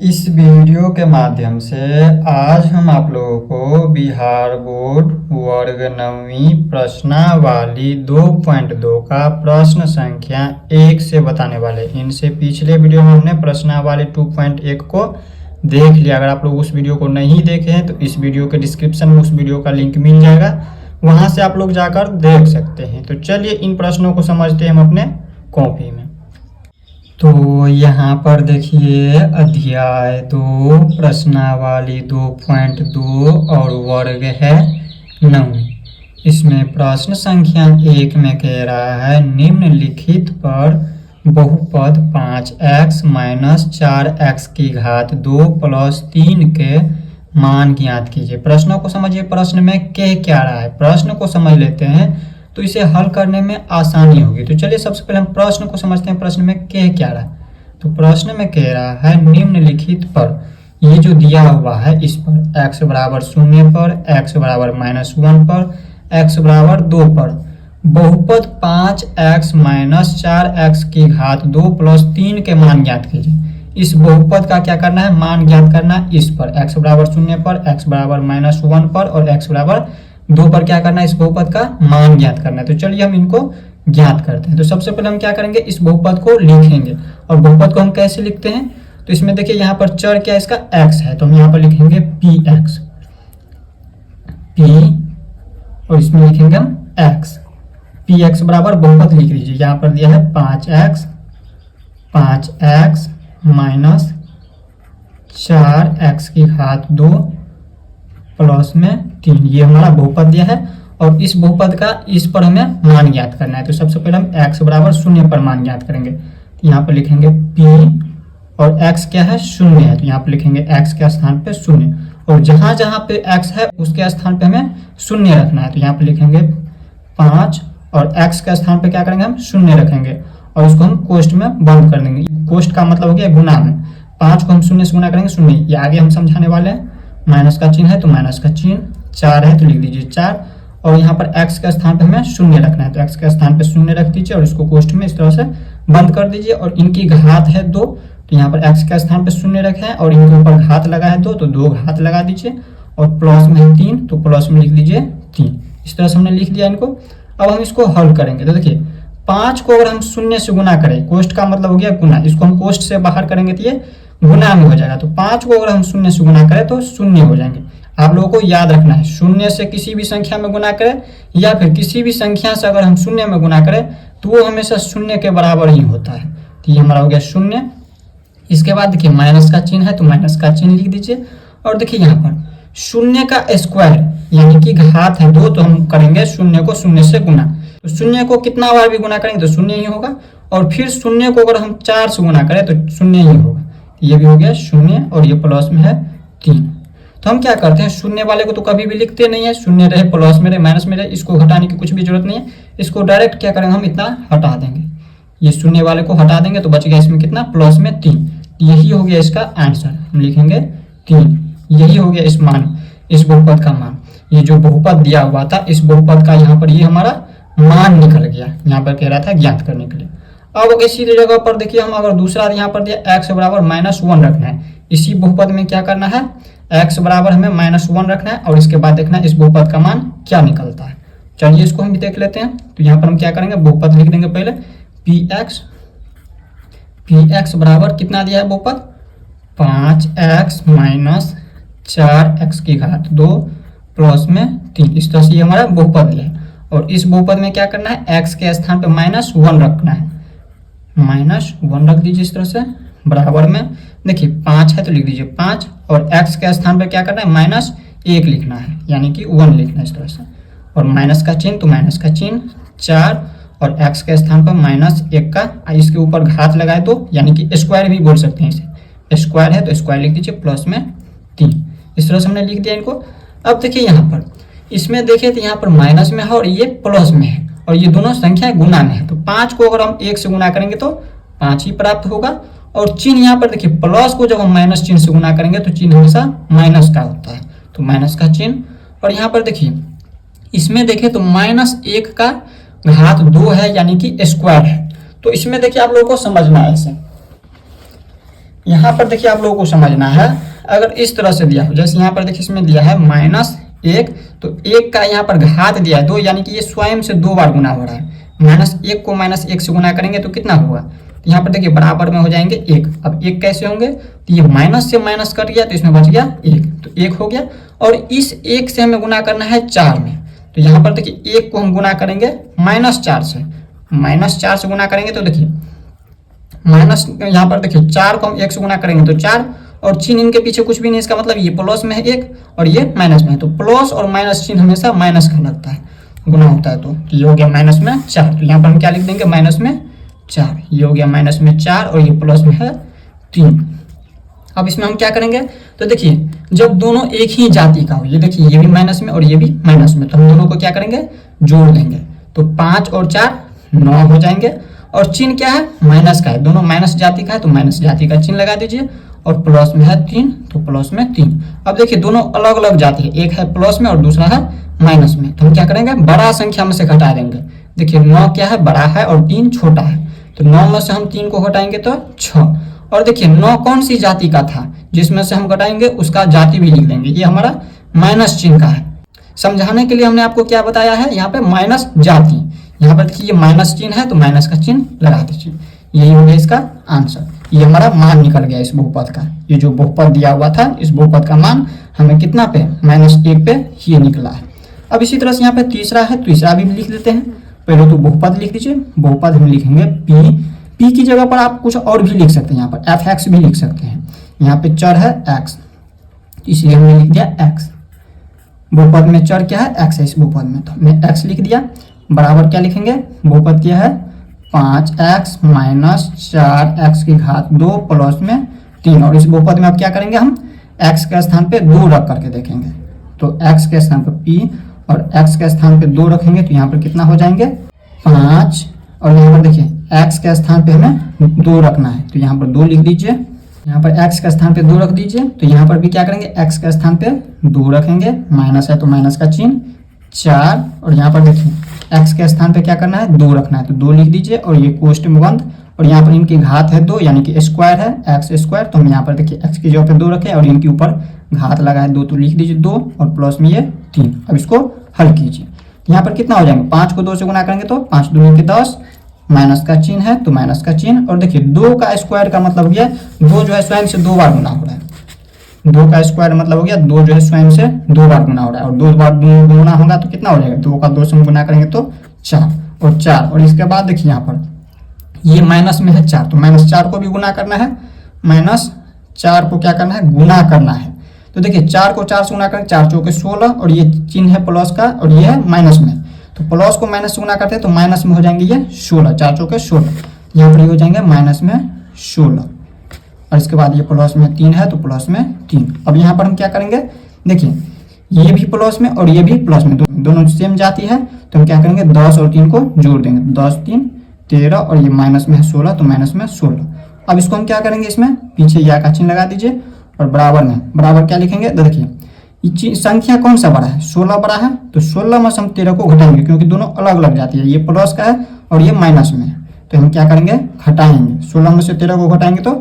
इस वीडियो के माध्यम से आज हम आप लोगों को बिहार बोर्ड वर्ग 9वीं प्रश्नावली 2.2 का प्रश्न संख्या 1 से बताने वाले। इनसे पिछले वीडियो में हमने प्रश्नावली 2.1 को देख लिया। अगर आप लोग उस वीडियो को नहीं देखे हैं तो इस वीडियो के डिस्क्रिप्शन में उस वीडियो का लिंक मिल जाएगा, वहां से आप लोग जाकर देख सकते हैं। तो चलिए इन प्रश्नों को समझते हैं हम अपने कॉपी में। तो यहाँ पर देखिए अध्याय 2 प्रश्नावली 2.2 और वर्ग है 9। इसमें प्रश्न संख्या 1 में कह रहा है निम्नलिखित पर बहुपद 5x - 4x की घात 2 + 3 के मान ज्ञात कीजिए। प्रश्नों को समझिए, प्रश्न में कह क्या रहा है, प्रश्न को समझ लेते हैं तो इसे हल करने में आसानी होगी। तो चलिए सबसे पहले हम प्रश्न को समझते हैं, प्रश्न में कह क्या रहा है। तो प्रश्न में कह रहा है निम्नलिखित पर, ये जो दिया हुआ है इस पर x बराबर 0 पर, x बराबर -1 पर, x बराबर 2 पर बहुपद 5x - 4x की घात 2 + 3 के मान ज्ञात कीजिए। इस बहुपद का क्या करना है, मान ज्ञात करना है। इस पर x बराबर 0 पर, x बराबर -1 पर और x बराबर 2 पर क्या करना है, इस बहुपद का मान ज्ञात करना है। तो चलिए हम इनको ज्ञात करते हैं। तो सबसे पहले हम क्या करेंगे, इस बहुपद को लिखेंगे। और बहुपद को हम कैसे लिखते हैं, तो इसमें देखिए यहाँ पर चर क्या है, इसका x है, तो हम यहाँ पर लिखेंगे px, p और इसमें लिखेंगे हम x। px बराबर बहुपद लिख लीजिए, यहाँ पर दिया है 5x - 4x की घात 2 + 3, ये हमारा बहुपद दिया है। और इस बहुपद का इस पर हमें मान ज्ञात करना है। तो सबसे पहले हम x बराबर 0 पर मान ज्ञात करेंगे। तो यहाँ पर लिखेंगे p और x क्या है, 0 है, तो यहाँ पर लिखेंगे x के स्थान पे 0। और जहाँ जहाँ पे x है उसके स्थान पे हमें 0 रखना है। तो यहाँ पे लिखेंगे 5 और x के स्थान पे क्या करेंगे, हम 0 रखेंगे और उसको हम कोष्ठ में बंद कर देंगे। कोष्ठ का मतलब हो गया गुना में, 5 को हम 0 से गुना करेंगे 0। ये आगे हम समझाने वाले हैं। माइनस का चिन्ह है तो माइनस का चिन्ह, 4 है तो लिख दीजिए 4 और यहाँ पर x के स्थान पे हमें 0 रखना है। तो x के स्थान पे 0 रख दीजिए और इसको कोष्ठ में इस तरह से बंद कर दीजिए। और इनकी घात है 2, तो यहाँ पर x के स्थान पे 0 रखे हैं और इनके ऊपर घात लगा है 2, तो 2 घात लगा दीजिए। और प्लस में है 3, तो प्लस में लिख दीजिए 3। इस तरह से हमने लिख दिया इनको। अब हम इसको हल करेंगे। तो देखिए 5 को अगर हम 0 से गुना करें, कोष्ठ का मतलब हो गया गुना, इसको हम कोष्ठ से बाहर करेंगे तो ये गुना में हो जाएगा। तो 5 को अगर हम 0 से गुना करें तो 0 हो जाएंगे। आप लोगों को याद रखना है, 0 से किसी भी संख्या में गुना करें या फिर किसी भी संख्या से अगर हम 0 में गुना करें तो वो हमेशा 0 के बराबर ही होता है। तो ये हमारा हो गया 0। इसके बाद देखिए माइनस का चिन्ह है तो माइनस का चिन्ह लिख दीजिए। और देखिए यहाँ पर 0 का स्क्वायर यानी कि घात है 2, तो हम करेंगे 0 को 0 से गुना। तो 0 को कितना बार भी गुना करेंगे तो 0 ही होगा। और फिर 0 को अगर हम 4 से गुना करें तो 0 ही होगा। ये भी हो गया 0 और ये प्लस में है 3। तो हम क्या करते हैं, 0 वाले को तो कभी भी लिखते नहीं है, 0 रहे प्लस में रहे माइनस में रहे, इसको घटाने की कुछ भी जरूरत नहीं है। इसको डायरेक्ट क्या करेंगे, हम इतना हटा देंगे, ये 0 वाले को हटा देंगे तो बच गया इसमें कितना, प्लस में 3। यही हो गया इसका आंसर, हम लिखेंगे 3। यही हो गया इस मान, इस बहुपद का मान। ये जो बहुपद दिया हुआ था इस बहुपद का यहाँ पर ये हमारा मान निकल गया, यहाँ पर कह रहा था ज्ञात करने के लिए। अब इसी जगह पर देखिए हम अगर दूसरा यहाँ पर दिया x बराबर -1 रखना है, इसी बहुपद में क्या करना है, x बराबर हमें -1 रखना है और इसके बाद देखना है इस बहुपद का मान क्या निकलता है। चलिए इसको हम भी देख लेते हैं। तो यहाँ पर हम क्या करेंगे, बहुपद लिख देंगे पहले px बराबर कितना दिया है बहुपद, 5x - 4x की घात 2 + में 3। इस तरह से ये हमारा बहुपद दिया है। और इस बहुपद में क्या करना है, x के स्थान पर -1 रखना है, -1 रख दीजिए इस तरह से। बराबर में देखिए 5 है तो लिख दीजिए 5 और x के स्थान पर क्या करना है, -1 लिखना है यानी कि 1 लिखना है इस तरह से। और माइनस का चिन्ह तो माइनस का चिन्ह, 4 और x के स्थान पर -1 का इसके ऊपर घात लगाए 2 यानी कि स्क्वायर भी बोल सकते हैं इसे, स्क्वायर है तो स्क्वायर लिख दीजिए प्लस में 3। इस तरह से हमने लिख दिया इनको। अब देखिए यहाँ पर इसमें देखिए तो यहाँ पर माइनस में है और ये प्लस में है और ये दोनों संख्याएं गुना में है। तो 5 को अगर हम 1 से गुना करेंगे तो 5 ही प्राप्त होगा। और चिन्ह यहाँ पर देखिए प्लस को जब हम माइनस चिन्ह से गुना करेंगे तो चिन्ह हमेशा माइनस का होता है, तो माइनस का चिन्ह। और यहाँ पर देखिए इसमें देखिए तो -1 का घात 2 है यानी कि स्क्वायर है। तो इसमें देखिए आप लोगों को समझना है ऐसे, यहाँ पर देखिए आप लोगों को समझना है, अगर इस तरह से दिया हो, जैसे यहाँ पर देखिए इसमें दिया है -1, तो 1 का यहाँ पर घात दिया है 2, यानी कि ये स्वयं से 2 बार गुना हो रहा है। -1 को -1 से गुना करेंगे तो कितना होगा, तो यहाँ पर देखिए बराबर में हो जाएंगे 1। अब 1 कैसे होंगे, तो ये माइनस से माइनस कट गया तो इसमें बच गया 1, तो 1 हो गया। और इस 1 से हमें गुना करना है 4 में, तो यहाँ पर देखिए 1 को हम गुना करेंगे -4 से, -4 से गुना करेंगे तो देखिए माइनस, यहाँ पर देखिए 4 को हम 1 से गुना करेंगे तो 4, और चिन्ह इनके पीछे कुछ भी नहीं, इसका मतलब ये प्लस में है 1 और ये माइनस में है, तो प्लस और माइनस चिन्ह हमेशा माइनस का लगता है, गुना होता है। तो ये हो गया माइनस में 4, तो यहाँ पर हम क्या लिख देंगे, माइनस में 4, ये हो गया माइनस में 4 और ये प्लस में है 3। अब इसमें हम क्या करेंगे, तो देखिए जब दोनों एक ही जाति का हो, ये देखिए ये भी माइनस में और ये भी माइनस में, तो हम दोनों को क्या करेंगे, जोड़ देंगे, तो 5 और 4 9 हो जाएंगे। और चिन्ह क्या है, माइनस का है, दोनों माइनस जाति का है तो माइनस जाति का चिन्ह लगा दीजिए, और प्लस में है 3 तो प्लस में 3। अब देखिए दोनों अलग अलग जाति है, एक है प्लस में और दूसरा है माइनस में, तो हम क्या करेंगे, बड़ा संख्या में से घटा देंगे। देखिए 9 क्या है, बड़ा है और 3 छोटा है, तो 9 में से हम 3 को घटाएंगे तो 6। और देखिए 9 कौन सी जाति का था, जिसमें से हम घटाएंगे उसका जाति भी लिख देंगे, ये हमारा माइनस चिन्ह का है। समझाने के लिए हमने आपको क्या बताया है, यहाँ पे माइनस जाति, यहाँ पर देखिए ये माइनस चिन्ह है तो माइनस का चिन्ह लगा दीजिए, यही हो गया इसका आंसर। ये हमारा मान निकल गया इस बहुपद का, ये जो बहुपद दिया हुआ था इस बहुपद का मान हमें कितना पे, -1 पे ये निकला है। अब इसी तरह से यहाँ पे तीसरा है, तीसरा भी लिख देते हैं। पहले तो बहुपद लिख दीजिए, बहुपद हम लिखेंगे p की जगह पर आप कुछ और भी लिख सकते हैं, यहाँ पर fx भी लिख सकते हैं। यहाँ पे चर है x, इसलिए हमने लिख दिया x। बहुपद में चर क्या है, x है इस बहुपद में, तो हमने x लिख दिया। बराबर क्या लिखेंगे, बहुपद क्या है 5x - 4x की घात 2 प्लस में 3। और इस बहुपद में अब क्या करेंगे, हम x के स्थान पे 2 रख करके देखेंगे, तो x के स्थान पर p और x के स्थान पे 2 रखेंगे तो यहाँ पर कितना हो जाएंगे 5, और यहाँ पर देखिए x के स्थान पे हमें 2 रखना है तो यहाँ पर 2 लिख दीजिए। यहाँ पर x के स्थान पे 2 रख दीजिए, तो यहाँ पर भी क्या करेंगे, x के स्थान पे 2 रखेंगे, माइनस है तो माइनस का चिन्ह 4, और यहाँ पर देखिए x के स्थान पे क्या करना है, 2 रखना है तो 2 लिख दीजिए, और ये कोष्ठ में बंद, और यहाँ पर इनकी घात है 2 यानी कि स्क्वायर है x², तो हम यहाँ पर देखिए x की जगह पे 2 रखें और इनके ऊपर घात लगा है 2, तो लिख दीजिए 2 और प्लस में ये 3। अब इसको हल कीजिए, यहाँ पर कितना हो जाएंगे, 5 को 2 से गुना करेंगे तो 5 दूनी के 10, माइनस का चिन्ह है तो माइनस का चिन्ह, और देखिए 2 का स्क्वायर का मतलब हो गया 2 जो है स्वयं से 2 बार गुना हो रहा है, 2 का स्क्वायर मतलब हो गया 2 जो है स्वयं से 2 बार गुना हो रहा है, और 2 बार गुना होगा तो कितना हो जाएगा, 2 का 2 से गुना करेंगे तो 4 और 4, और इसके बाद देखिए यहाँ पर ये माइनस में है 4, तो -4 को भी गुना करना है, -4 को क्या करना है, गुना करना है। तो देखिए 4 को 4 से गुना करें, 4 चौके 16, और ये चिन्ह है प्लस का और ये है माइनस में, तो प्लस को माइनस से गुना करते हैं तो माइनस में हो जाएंगे ये 16, 4 चौके 16, यहाँ पर ये हो जाएंगे माइनस में 16, और इसके बाद ये प्लस में 3 है तो प्लस में 3। अब यहाँ पर हम क्या करेंगे, देखिए ये भी प्लस में और ये भी प्लस में, दोनों सेम जाती है, तो हम क्या करेंगे 10 और 3 को जोड़ देंगे, 10 3 13, और ये माइनस में है 16 तो माइनस में 16। अब इसको हम क्या करेंगे, इसमें पीछे या का चिन्ह लगा दीजिए, और बराबर में बराबर क्या लिखेंगे, तो देखिए संख्या कौन सा बड़ा है, 16 बड़ा है, तो 16 में से हम 13 को घटाएंगे, क्योंकि दोनों अलग अलग जाती है, ये प्लस का है और ये माइनस में है, तो हम क्या करेंगे घटाएंगे, 16 में से 13 को घटाएंगे तो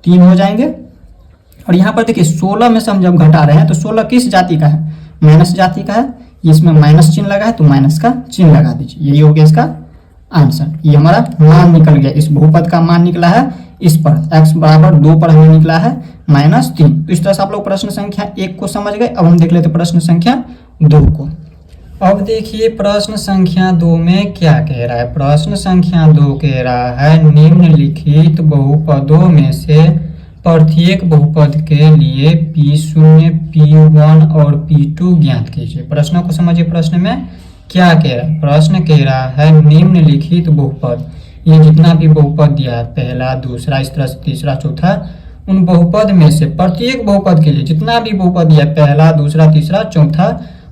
3 हो जाएंगे। और यहाँ पर देखिए 16 में से हम जब घटा रहे हैं तो 16 किस जाति का है, माइनस जाति का है, इसमें माइनस चिन्ह लगा है तो माइनस का चिन्ह लगा दीजिए, यही हो गया इसका आंसर। ये हमारा मान निकल गया, इस बहुपद का मान निकला है इस पर, x बराबर 2 पर हमें निकला है -3। तो इस तरह से आप लोग प्रश्न संख्या 1 को समझ गए। अब हम देख लेते प्रश्न संख्या 2 को। अब देखिए प्रश्न संख्या 2 में क्या कह रहा है, प्रश्न संख्या 2 कह रहा है निम्नलिखित बहुपदों में से प्रत्येक बहुपद के लिए P0, P1 और P2 ज्ञात कीजिए। प्रश्न को समझिए, प्रश्न में क्या कह रहा है, प्रश्न कह रहा है निम्नलिखित बहुपद, ये जितना भी बहुपद दिया है पहला दूसरा इस तरह से तीसरा चौथा, उन बहुपद में से प्रत्येक बहुपद के लिए जितना भी बहुपद दिया है पहला दूसरा तीसरा चौथा,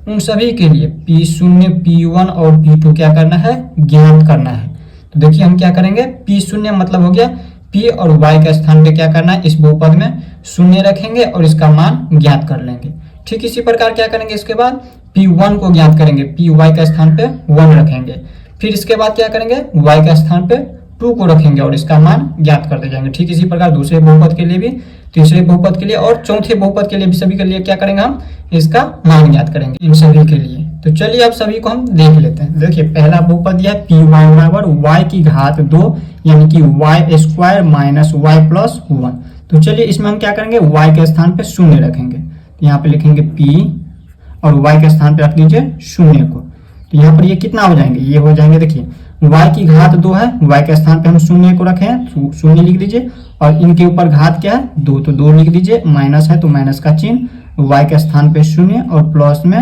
उन सभी के लिए P0, P1 और P2 क्या करना है, ज्ञात करना है। तो देखिए हम क्या करेंगे, P0 मतलब हो गया P और Y के स्थान पे क्या करना है, इस बहुपद में 0 रखेंगे और इसका मान ज्ञात कर लेंगे। ठीक इसी प्रकार क्या करेंगे, इसके बाद P1 को ज्ञात करेंगे, Py के स्थान पे 1 रखेंगे, फिर इसके बाद क्या करेंगे, Y के स्थान पे 2 को रखेंगे और इसका मान ज्ञात करते जाएंगे। ठीक इसी प्रकार दूसरे बहुपद के लिए भी, तीसरे बहुपद के लिए और चौथे बहुपद के लिए भी सभी के लिए क्या करेंगे हम इसका मान ज्ञात करेंगे इन सभी के लिए। तो चलिए अब सभी को हम देख लेते हैं। देखिए पहला बहुपद यह है पी वाई बराबर वाई की घात 2 यानी कि Y square minus Y plus 1। तो चलिए इसमें हम क्या करेंगे वाई के स्थान पे शून्य रखेंगे, तो यहाँ पे लिखेंगे पी और वाई के स्थान पे रख दीजिए शून्य को। तो यहाँ पर ये कितना हो जाएंगे, ये हो जाएंगे देखिए y की घात 2 है, y के स्थान पे हम शून्य को रखे हैं तो शून्य लिख दीजिए और इनके ऊपर घात क्या है 2 तो 2 लिख दीजिए, माइनस है तो माइनस का चिन्ह, y के स्थान पे शून्य और प्लस में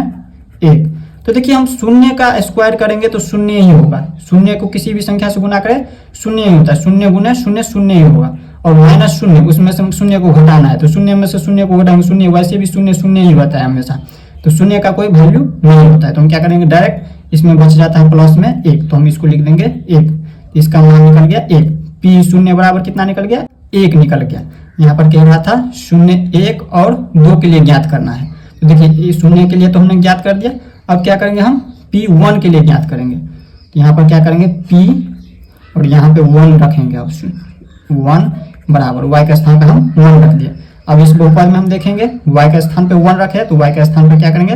1। तो देखिए हम शून्य का स्क्वायर करेंगे तो शून्य ही होगा, शून्य को किसी भी संख्या से गुना करें शून्य ही होता है, शून्य गुना शून्य शून्य ही होगा। और माइनस शून्य उसमें से शून्य को घटाना है तो शून्य में से शून्य को घटाएंगे, शून्य वैसे भी शून्य शून्य ही होता है हमेशा, तो शून्य का कोई वैल्यू नहीं होता है। तो हम क्या करेंगे डायरेक्ट इसमें बच जाता है प्लस में 1, तो हम इसको लिख देंगे 1, इसका मान निकल गया 1। पी शून्य बराबर कितना निकल गया 1 निकल गया। यहाँ पर कह रहा था शून्य 1 और 2 के लिए ज्ञात करना है, तो देखिए शून्य के लिए तो हमने ज्ञात कर दिया। अब क्या करेंगे हम P1 के लिए ज्ञात करेंगे, तो यहाँ पर क्या करेंगे P और यहाँ पे 1 रखेंगे, अब 1 बराबर y के स्थान पे हम 1 रख दिए। अब इस बहुपद में हम देखेंगे y के स्थान पे 1 रखे तो y के स्थान पे क्या करेंगे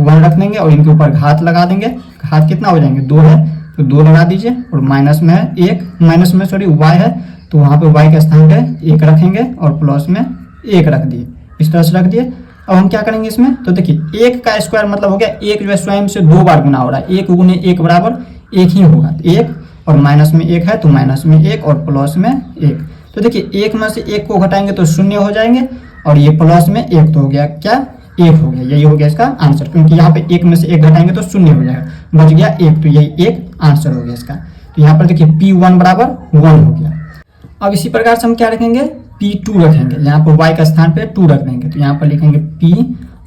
1 रख देंगे और इनके ऊपर घात लगा देंगे। घात कितना हो जाएंगे 2 है तो 2 लगा दीजिए और माइनस में है 1, माइनस में सॉरी y है तो वहाँ पे y के स्थान पे 1 रखेंगे और प्लस में 1 रख दिए, इस तरह से रख दिए। अब हम क्या करेंगे इसमें, तो देखिए 1 का स्क्वायर मतलब हो गया 1 जो है स्वयं से 2 बार गुना हो रहा है, 1 गुने 1 बराबर 1 ही होगा, 1 और माइनस में 1 है तो माइनस में 1 और प्लस में 1। तो देखिए 1 में से 1 को घटाएंगे तो 0 हो जाएंगे और ये प्लस में 1 तो हो गया क्या 1 हो गया, यही हो गया इसका आंसर, क्योंकि यहाँ पे 1 में से 1 घटाएंगे तो 0 हो जाएगा, बच गया 1, तो यही 1 आंसर हो गया इसका। तो यहाँ पर देखिए P1 बराबर 1 हो गया। अब इसी प्रकार से हम क्या रखेंगे P2 रखेंगे, यहाँ पर y का स्थान पे 2 रख देंगे, तो यहाँ पर लिखेंगे P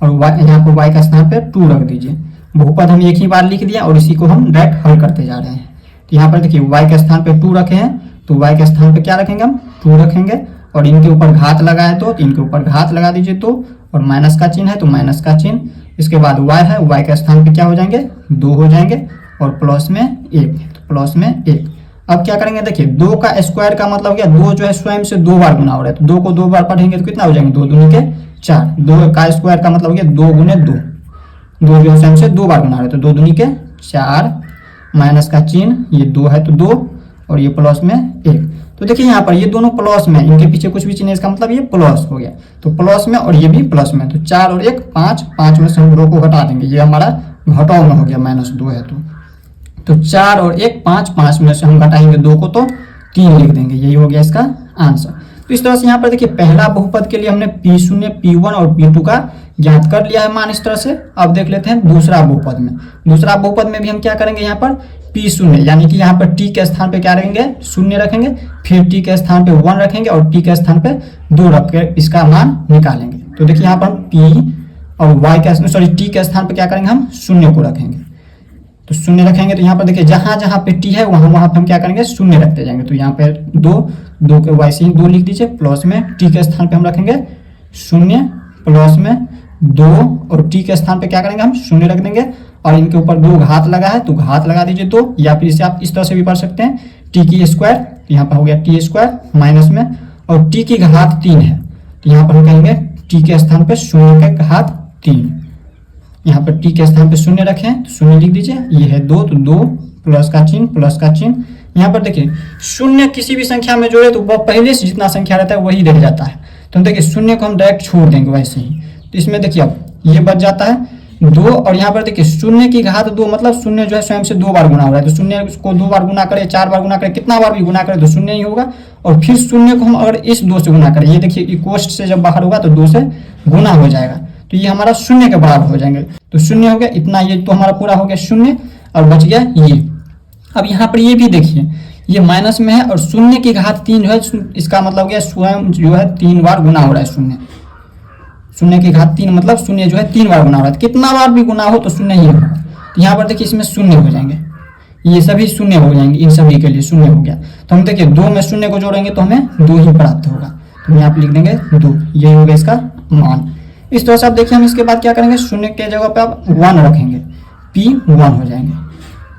और यहाँ पर y का स्थान पे 2 रख दीजिए। बहुपद हम एक ही बार लिख दिया और इसी को हम डायरेक्ट हल करते जा रहे हैं। तो यहाँ पर देखिए y के स्थान पे 2 रखे हैं तो y के स्थान पे क्या रखेंगे हम 2 रखेंगे और इनके ऊपर घात लगा है तो इनके ऊपर घात लगा दीजिए, तो और माइनस का चिन्ह है तो माइनस का चिन्ह, इसके बाद y है, y के स्थान पे क्या हो जाएंगे 2 हो जाएंगे और प्लस में 1, तो प्लस में 1। अब क्या करेंगे देखिए 2 का स्क्वायर का मतलब क्या 2 जो है स्वयं से 2 बार गुना हो रहा है, तो 2 को 2 बार पढ़ेंगे तो कितना हो जाएंगे 2 दूनी के 4, 2 का स्क्वायर का मतलब क्या 2 गुने 2, 2 जो है स्वयं से 2 बार गुना हो रहा है तो 2 दूनी के 4, माइनस का चिन्ह, ये 2 है तो 2 और ये प्लस में 1। तो देखिए यहाँ पर ये दोनों प्लस में, इनके पीछे कुछ भी चिन्ह इसका मतलब ये प्लस हो गया, तो प्लस में और ये भी प्लस में, तो 4 और 1 5, 5 में से हम 2 को घटा देंगे, ये हमारा घटाव में हो गया -2 है तो 4 और 1 5, 5 में से हम घटाएंगे 2 को तो 3 लिख देंगे, यही हो गया इसका आंसर। तो इस तरह से यहाँ पर देखिए पहला बहुपद के लिए हमने P0, P1 और P2 का ज्ञात कर लिया है मान इस तरह से। अब देख लेते हैं दूसरा बहुपद में। दूसरा बहुपद में भी हम क्या करेंगे यहाँ पर P0 यानी कि यहाँ पर T के स्थान पे क्या रखेंगे 0 रखेंगे, फिर T के स्थान पे 1 रखेंगे और T के स्थान पे 2 रख के इसका मान निकालेंगे। तो देखिए यहाँ पर P और Y के T के स्थान पे क्या करेंगे हम 0 को रखेंगे, तो 0 रखेंगे तो यहाँ पर देखिए जहां जहां पे T है वहां वहां पे हम क्या करेंगे 0 रखते जाएंगे, तो यहाँ पे 2 के वैसे ही 2 लिख दीजिए, प्लस में T के स्थान पे हम रखेंगे 0 प्लस में 2 और T के स्थान पे क्या करेंगे हम 0 रख देंगे और इनके ऊपर 2 घात लगा है तो घात लगा दीजिए 2, या फिर इसे आप इस तरह से भी पढ़ सकते हैं T की स्क्वायर, तो यहाँ पर हो गया T स्क्वायर माइनस में और T की घात 3 है तो यहाँ पर हम कहेंगे T के स्थान पे 0 के घात 3, यहाँ पर T के स्थान पे 0 रखें तो 0 लिख दीजिए, ये है 2 तो 2 प्लस का चिन्ह। यहाँ पर देखिए 0 किसी भी संख्या में जोड़े तो वह पहले से जितना संख्या रहता है वही रह जाता है, तो देखिए 0 को हम डायरेक्ट छोड़ देंगे वैसे ही, तो इसमें देखिए अब ये बच जाता है 2 और यहाँ पर देखिए 0 की घात 2 मतलब 0 जो है स्वयं से 2 बार गुना हो रहा है, तो 0 को 2 बार गुना करे 4 बार गुना करे कितना बार भी गुना करे तो 0 ही होगा, और फिर 0 को हम अगर इस 2 से गुना करें, ये देखिए कोष्ठ से जब बाहर होगा तो 2 से गुना हो जाएगा, तो ये हमारा 0 के बराबर हो जाएंगे, तो 0 हो गया इतना, ये तो हमारा पूरा हो गया 0 और बच गया ये। अब यहाँ पर ये भी देखिए ये माइनस में है और 0 की घात 3 जो है इसका मतलब क्या स्वयं जो है 3 बार गुना हो रहा है, 0 की घात 3 मतलब 0 जो है 3 बार गुना हो रहा है, कितना बार भी गुना हो तो 0 ही होगा, तो यहाँ पर देखिए इसमें 0 हो जाएंगे, ये सभी 0 हो जाएंगे, इन सभी के लिए 0 हो गया, तो हम देखिए 2 में 0 को जोड़ेंगे तो हमें 2 ही प्राप्त होगा, तो यहाँ पर लिख देंगे 2, यही होगा इसका मान। इस तरह से आप देखिए हम इसके बाद क्या करेंगे 0 के जगह पे आप 1 रखेंगे, P1 हो जाएंगे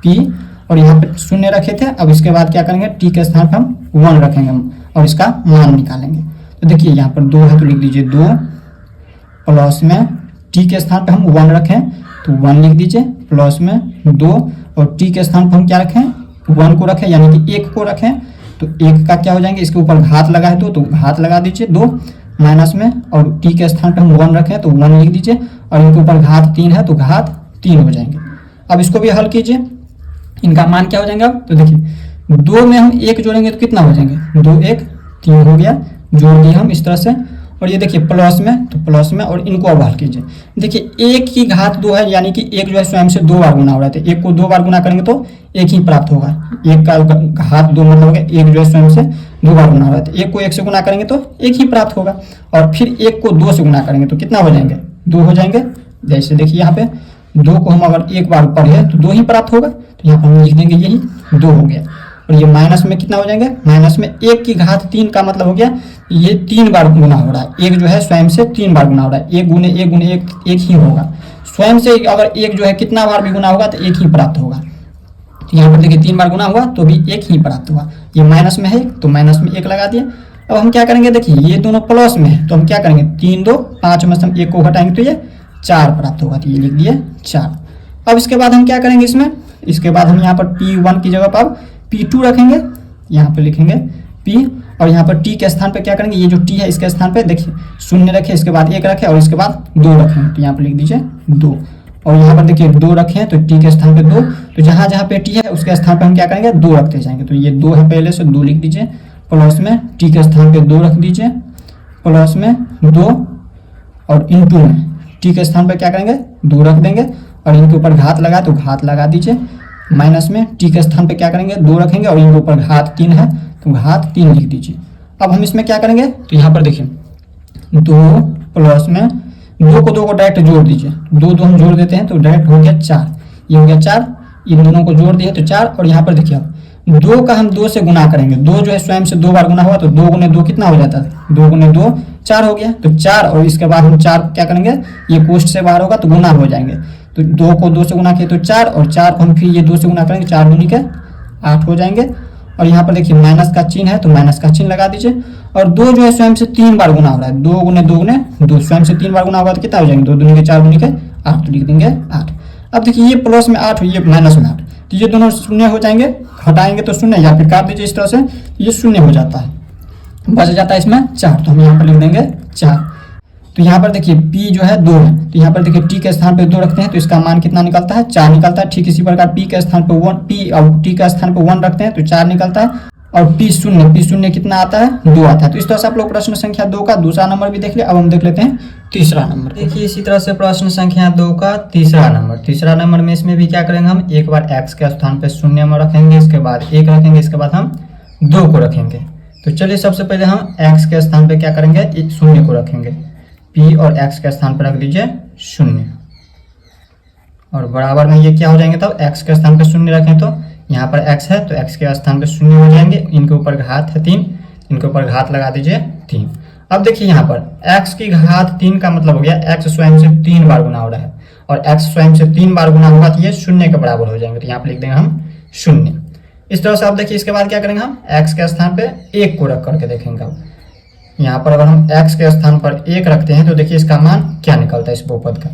P और यहाँ पे शून्य रखे थे। अब इसके बाद क्या करेंगे, टी के स्थान पर हम 1 रखेंगे और इसका मान निकालेंगे। तो देखिए यहाँ पर 2 है तो लिख दीजिए 2 प्लस में टी के स्थान पर हम 1 रखें तो 1 लिख दीजिए प्लस में 2 और टी के स्थान पर हम क्या रखें 1 को रखें यानी कि 1 को रखें तो 1 का क्या हो जाएंगे, इसके ऊपर घात लगा है तो घात लगा दीजिए 2 माइनस में और टी के स्थान पर हम 1 रखें तो 1 लिख दीजिए और इनके ऊपर घात 3 है तो घात 3 हो जाएंगे। अब इसको भी हल कीजिए, इनका मान क्या हो जाएगा। तो देखिए 2 में हम 1 जोड़ेंगे तो कितना हो जाएंगे, 2 1 3 हो गया, जोड़ दिए हम इस तरह से। और ये देखिए प्लस में तो प्लस में और इनको अब हल कीजिए। देखिए 1 की घात 2 है यानी कि 1 जो है स्वयं से 2 बार गुना हो रहा है, तो 1 को 2 बार गुना करेंगे तो 1 ही प्राप्त होगा। 1 का घात 2 मतलब हो गया 1 जो है स्वयं से 2 बार गुना हो रहा है, तो 1 को 1 से गुना करेंगे तो 1 ही प्राप्त होगा। और फिर 1 को 2 से गुना करेंगे तो कितना हो जाएंगे, 2 हो जाएंगे। जैसे देखिए यहाँ पे 2 को हम अगर 1 बार पढ़े तो 2 ही प्राप्त होगा, तो यहाँ पर हम लिख देंगे यही 2 हो गया। और ये माइनस में कितना हो जाएंगे, माइनस में 1 की घात 3 का मतलब हो गया ये 3 बार गुना हो रहा है। 1 जो है स्वयं से 3 बार गुना हो रहा है, 1 गुने 1 गुने 1 1 ही होगा। स्वयं से अगर 1 जो है कितना बार भी गुना होगा तो 1 ही प्राप्त होगा। तो यहाँ पर देखिए 3 बार गुना हुआ तो भी 1 ही प्राप्त हुआ। ये माइनस में है तो माइनस में 1 लगा दिए। अब हम क्या करेंगे, देखिए ये दोनों प्लस में है तो हम क्या करेंगे 3 2 5 में से हम 1 को घटाएंगे तो ये 4 प्राप्त होगा, तो ये लिख दिए 4। अब इसके बाद हम क्या करेंगे इसमें, इसके बाद हम यहाँ पर P1 की जगह पर अब P2 रखेंगे, यहाँ पे लिखेंगे P और यहाँ पर T के स्थान पे क्या करेंगे, ये जो T है इसके स्थान पे देखिए 0 रखे, इसके बाद 1 रखे और इसके बाद 2 रखें तो यहाँ पे लिख दीजिए 2। और यहाँ पर देखिए 2 रखे हैं तो T के स्थान पे 2, तो जहाँ जहाँ पे T है उसके स्थान पे हम क्या करेंगे 2 रखते जाएंगे। तो ये 2 है पहले से 2 लिख दीजिए प्लस में T के स्थान पे 2 रख दीजिए प्लस में 2 और इंटू में T के स्थान पे क्या करेंगे 2 रख देंगे और इनके ऊपर घात लगा तो घात लगा दीजिए। माइनस में T के स्थान पे क्या करेंगे 2 रखेंगे और इनके ऊपर घात 3 है तो घात 3 लिख दीजिए। अब हम इसमें क्या करेंगे, तो यहाँ पर देखिए 2 प्लस में 2 को डायरेक्ट जोड़ दीजिए, 2 हम जोड़ देते हैं तो डायरेक्ट हो गया 4, ये हो गया 4, इन दोनों को जोड़ दिए तो 4। और यहाँ पर देखिए अब 2 का हम 2 से गुना करेंगे, 2 जो है स्वयं से 2 बार गुना हुआ तो 2 गुने 2 कितना हो जाता है, 2 गुने 2 4 हो गया, तो 4 और इसके बाद हम 4 क्या करेंगे, ये कोष्ठ से बाहर होगा तो गुना हो जाएंगे, तो 2 को 2 से गुना किए तो 4 और 4 को हम फिर ये 2 से गुना करेंगे, 4 दूनी के 8 हो जाएंगे। और यहाँ पर देखिए माइनस का चिन्ह है तो माइनस का चिन्ह लगा दीजिए। और 2 जो है स्वयं से 3 बार गुना हो रहा है, 2 गुने 2 गुने 2 स्वयं से 3 बार गुना होगा तो कितना हो जाएंगे, 2 दूनी के 4 दूनी के 8 तो लिख देंगे 8। अब देखिए ये प्लस में 8 ये माइनस में 8, तो ये दोनों शून्य हो जाएंगे, घटाएंगे तो शून्य या फिर काट दीजिए इस तरह से, ये शून्य हो जाता है, बच जाता है इसमें 4, तो हम यहाँ पर लिख देंगे 4। तो यहाँ पर देखिए P जो है 2 है, तो यहाँ पर देखिए T के स्थान पे 2 रखते हैं तो इसका मान कितना निकलता है, 4 निकलता है। ठीक इसी प्रकार P के स्थान पे 1 P और T के स्थान पे 1 रखते हैं तो 4 निकलता है। और P शून्य कितना आता है, 2 आता है। तो इस तरह से आप लोग प्रश्न संख्या 2 का दूसरा नंबर भी देख लिया। अब हम देख लेते हैं तीसरा नंबर। देखिए इसी तरह से प्रश्न संख्या 2 का तीसरा नंबर में इसमें भी क्या करेंगे, हम एक बार x के स्थान पे 0 में रखेंगे, इसके बाद 1 रखेंगे, इसके बाद हम 2 को रखेंगे। तो चलिए सबसे पहले हम x के स्थान पे क्या करेंगे, 0 को रखेंगे, P और x के स्थान पर रख दीजिए 0 और बराबर में ये क्या हो जाएंगे, तब x के स्थान पे 0 रखें तो यहाँ पर x है तो x के स्थान पे 0 हो जाएंगे, इनके ऊपर घात है 3, इनके ऊपर घात लगा दीजिए 3। अब देखिए यहाँ पर x की घात 3 का मतलब हो गया x स्वयं से 3 बार गुना हो रहा है और x स्वयं से 3 बार गुना होगा तो ये 0 के बराबर हो जाएंगे, तो यहाँ पर लिख देंगे हम 0। इस तरह से अब देखिए इसके बाद क्या करेंगे, हम x के स्थान पे 1 को रख करके देखेंगे। अब यहाँ पर अगर हम x के स्थान पर 1 रखते हैं तो देखिए इसका मान क्या निकलता है इस बहुपद का।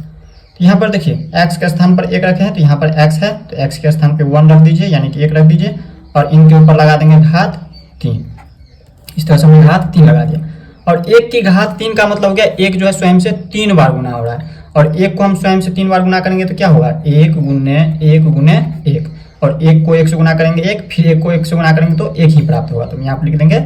तो यहाँ पर देखिए x के स्थान पर 1 रखे हैं तो यहाँ पर x है तो x के स्थान पे 1 रख दीजिए यानी कि 1 रख दीजिए और इनके ऊपर लगा देंगे घात 3। इस तरह से हमने घात 3 लगा दिया। और 1 की घात 3 का मतलब हो गया 1 जो है स्वयं से 3 बार गुना हो रहा है और 1 को हम स्वयं से 3 बार गुना करेंगे तो क्या होगा, 1 गुने 1 और 1 को 1 से गुना करेंगे 1, फिर 1 को 1 से गुना करेंगे तो 1 ही प्राप्त होगा, तो यहाँ पर लिख देंगे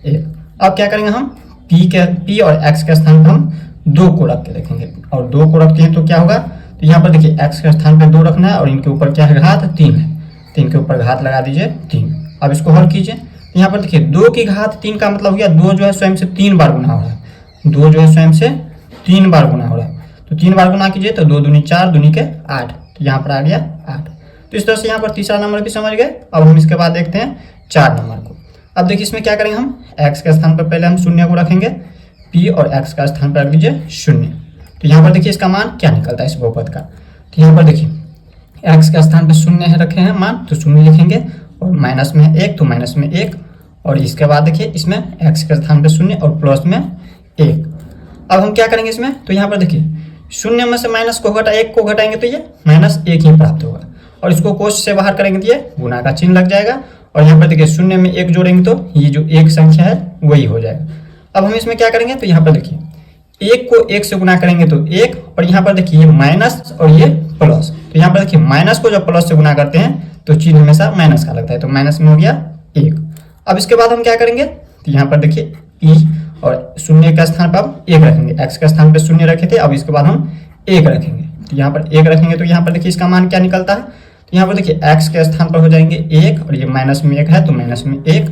1। अब क्या करेंगे, हम P और x के स्थान पर हम 2 को रख के देखेंगे और 2 को रखते हैं तो क्या होगा, तो यहाँ पर देखिए x के स्थान पे 2 रखना है और इनके ऊपर क्या है, घात 3 है, तो इनके ऊपर घात लगा दीजिए 3। अब इसको हल कीजिए, तो यहाँ पर देखिए 2 की घात 3 का मतलब हो गया 2 जो है स्वयं से 3 बार गुना हो रहा है, 2 जो है स्वयं से 3 बार गुना हो रहा है, तो 3 बार गुना कीजिए तो 2 दूनी 4 दूनी के 8, तो यहाँ पर आ गया 8। तो इस तरह से यहाँ पर तीसरा नंबर भी समझ गए। अब हम इसके बाद देखते हैं 4 नंबर को। अब देखिए इसमें क्या करेंगे, हम x के स्थान पर पहले हम 0 को रखेंगे, P और x का स्थान पर रख दीजिए 0। तो यहाँ पर देखिए इसका मान क्या निकलता है इस बहुपद का। तो यहाँ पर देखिए एक्स के स्थान पे शून्य है रखे हैं मान, तो शून्य लिखेंगे, और माइनस में है 1 तो माइनस में 1, और इसके बाद देखिए इसमें एक्स के स्थान पे शून्य और प्लस में 1। अब हम क्या करेंगे इसमें, तो यहाँ पर देखिए शून्य में से माइनस को घटा 1 को घटाएंगे तो ये -1 ही प्राप्त होगा, और इसको कोष्ठ से बाहर करेंगे तो ये गुणा का चिन्ह लग जाएगा, और यहाँ पर देखिए शून्य में 1 जोड़ेंगे तो ये जो एक संख्या है वही हो जाएगा। अब हम इसमें क्या करेंगे, तो यहाँ पर देखिए 1 को 1 से गुना करेंगे तो 1, और यहाँ पर देखिए ये माइनस और ये प्लस, तो यहाँ पर देखिए माइनस को जब प्लस से गुना करते हैं तो चिन्ह हमेशा माइनस का लगता है, तो माइनस में हो गया 1। अब इसके बाद हम क्या करेंगे, तो यहाँ पर देखिए ई, और शून्य के स्थान पर हम 1 रखेंगे, एक्स के स्थान पर शून्य रखे थे, अब इसके बाद हम 1 रखेंगे, तो यहाँ पर 1 रखेंगे तो यहाँ पर देखिए इसका मान क्या निकलता है, तो यहाँ पर देखिए एक्स के स्थान पर हो जाएंगे 1, और ये माइनस में 1 है तो माइनस में 1,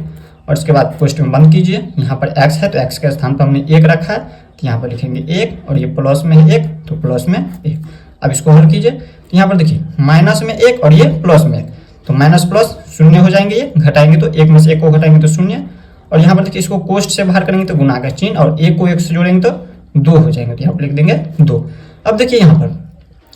और इसके बाद कोष्ठ में बंद कीजिए, यहाँ पर एक्स है तो एक्स के स्थान पर हमने 1 रखा है, तो यहाँ पर लिखेंगे 1, और ये प्लस में है 1 तो प्लस में 1। अब इसको हल कीजिए, तो यहाँ पर देखिए माइनस में 1 और ये प्लस में 1, तो माइनस प्लस शून्य हो जाएंगे, ये घटाएंगे तो 1 में से 1 को घटाएंगे तो शून्य, और यहाँ पर देखिए इसको कोष्ठ से बाहर करेंगे तो गुणा का चिन्ह, और 1 को 1 से जोड़ेंगे तो 2 हो जाएंगे, तो यहाँ पर लिख देंगे 2। अब देखिए यहाँ पर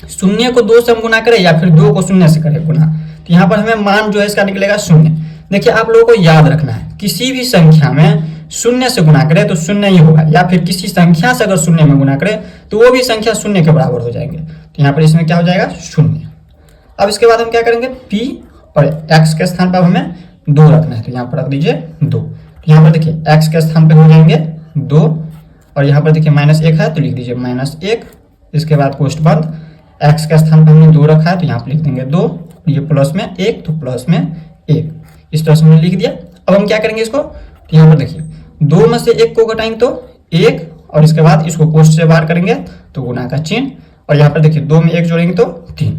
शून्य को 2 से हम गुना करें या फिर 2 को शून्य से करें गुना, तो यहाँ पर हमें मान जो है इसका निकलेगा शून्य। देखिए आप लोगों को याद रखना है, किसी भी संख्या में शून्य से गुना करें तो शून्य ही होगा, या फिर किसी संख्या से अगर शून्य में गुना करें तो वो भी संख्या शून्य के बराबर हो जाएंगे, तो यहाँ पर इसमें क्या हो जाएगा शून्य। अब इसके बाद हम क्या करेंगे, p और x के स्थान पर हमें 2 रखना है, तो यहाँ पर रख दीजिए 2, तो यहाँ पर देखिए x के स्थान पर हो जाएंगे 2, और यहाँ पर देखिए -1 है तो लिख दीजिए -1, इसके बाद कोष्ठ बंद, x के स्थान पर हमने 2 रखा है तो यहाँ पर लिख देंगे 2, ये प्लस में 1 तो प्लस में 1, इस तरह से हमने लिख दिया। अब हम क्या करेंगे इसको, तो यहाँ पर देखिए 2 में से 1 को घटाएंगे तो 1, और इसके बाद इसको कोष्ठ से बाहर करेंगे तो गुणा का चिन्ह, और यहाँ पर देखिए 2 में 1 जोड़ेंगे तो 3,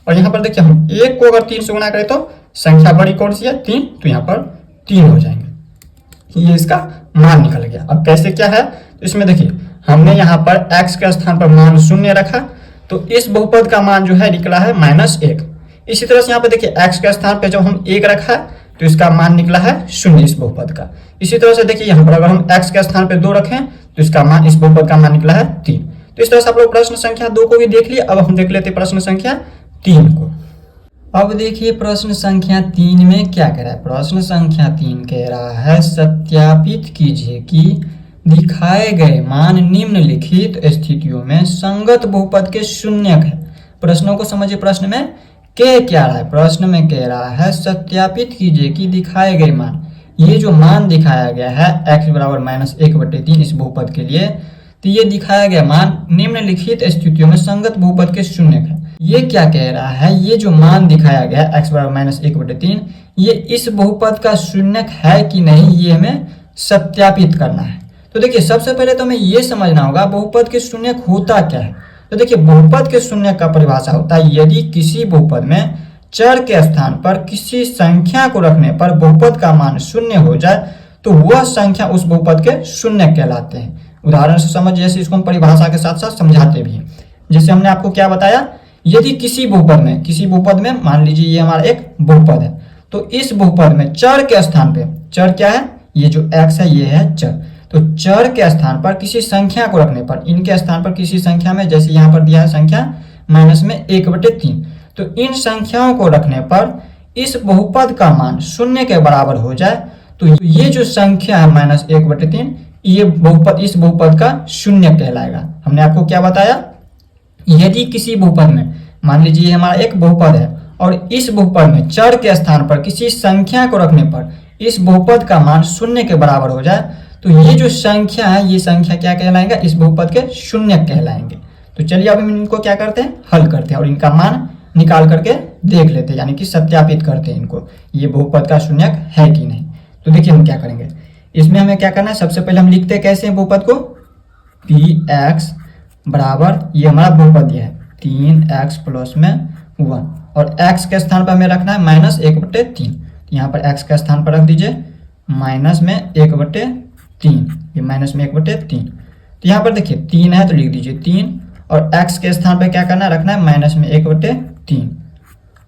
और यहाँ पर देखिए हम 1 को अगर 3 से गुणा करें तो संख्या बड़ी कौन सी है 3, तो यहाँ पर 3 हो जाएंगे, ये इसका मान निकल गया। अब कैसे क्या है, तो इसमें देखिए हमने यहाँ पर x के स्थान पर मान शून्य रखा, तो इस बहुपद का मान जो है निकला है -1। इसी तरह से यहाँ पर देखिए x के स्थान पर जब हम 1 रखा तो इसका मान निकला है 0 इस बहुपद का। इसी तरह से देखिए यहाँ पर अगर हम x के स्थान पर 2 रखें तो इसका मान, इस बहुपद का मान निकला है 3। तो इस तरह से आप लोग प्रश्न संख्या 2 को भी देख लिए। अब हम देख लेते हैं प्रश्न संख्या 3 को। अब देखिए प्रश्न संख्या 3 में क्या कह रहा है, प्रश्न संख्या 3 कह रहा है सत्यापित कीजिए कि दिखाए गए मान निम्नलिखित स्थितियों में संगत बहुपद के शून्यक है। प्रश्नों को समझिए, प्रश्न में कह क्या रहा है, प्रश्न में कह रहा है सत्यापित कीजिए कि दिखाए गए मान, ये जो मान दिखाया गया है x बराबर -1/3 इस बहुपद के लिए, तो ये दिखाया गया मान निम्नलिखित स्थितियों में संगत बहुपद के शून्यक है। ये क्या कह रहा है, ये जो मान दिखाया गया x बराबर -1/3 ये इस बहुपद का शून्यक है कि नहीं, ये हमें सत्यापित करना है। तो देखिए सबसे पहले तो हमें ये समझना होगा बहुपद के शून्यक होता क्या है। तो देखिए बहुपद के शून्यक का परिभाषा होता है यदि किसी बहुपद में चर के स्थान पर किसी संख्या को रखने पर बहुपद का मान शून्य हो जाए तो वह संख्या उस बहुपद के शून्यक कहलाते हैं। उदाहरण से समझ, जैसे इसको हम परिभाषा के साथ साथ समझाते भी हैं। जैसे हमने आपको क्या बताया, यदि किसी बहुपद में मान लीजिए ये हमारा एक बहुपद है, तो इस बहुपद में चर के स्थान पे, चर क्या है, ये जो x है ये है चर, तो चर के स्थान पर किसी संख्या को रखने पर, इनके स्थान पर किसी संख्या में, जैसे यहाँ पर दिया है संख्या -1/3, तो इन संख्याओं को रखने पर इस बहुपद का मान शून्य के बराबर हो जाए तो ये जो संख्या है -1/3 ये बहुपद, इस बहुपद का शून्य कहलाएगा। हमने आपको क्या बताया, यदि किसी बहुपद में, मान लीजिए ये हमारा एक बहुपद है और इस बहुपद में चर के स्थान पर किसी संख्या को रखने पर इस बहुपद का मान शून्य के बराबर हो जाए तो ये जो संख्या है ये संख्या क्या कहलाएगा, इस बहुपद के शून्यक कहलाएंगे। तो चलिए अब हम इनको क्या करते हैं, हल करते हैं और इनका मान निकाल करके देख लेते हैं, यानी कि सत्यापित करते हैं इनको, ये बहुपद का शून्यक है कि नहीं। तो देखिए हम क्या करेंगे, इसमें हमें क्या करना है, सबसे पहले हम लिखते हैं कैसे हैं बहुपद को, px बराबर, ये हमारा बहुपद दिया है 3x + 1, और x के स्थान पर हमें रखना है -1/3, यहाँ पर x के स्थान पर रख दीजिए -1/3, ये -1/3, तो यहाँ पर देखिए 3 है तो लिख दीजिए 3, और x के स्थान पर क्या करना है, रखना है -1/3,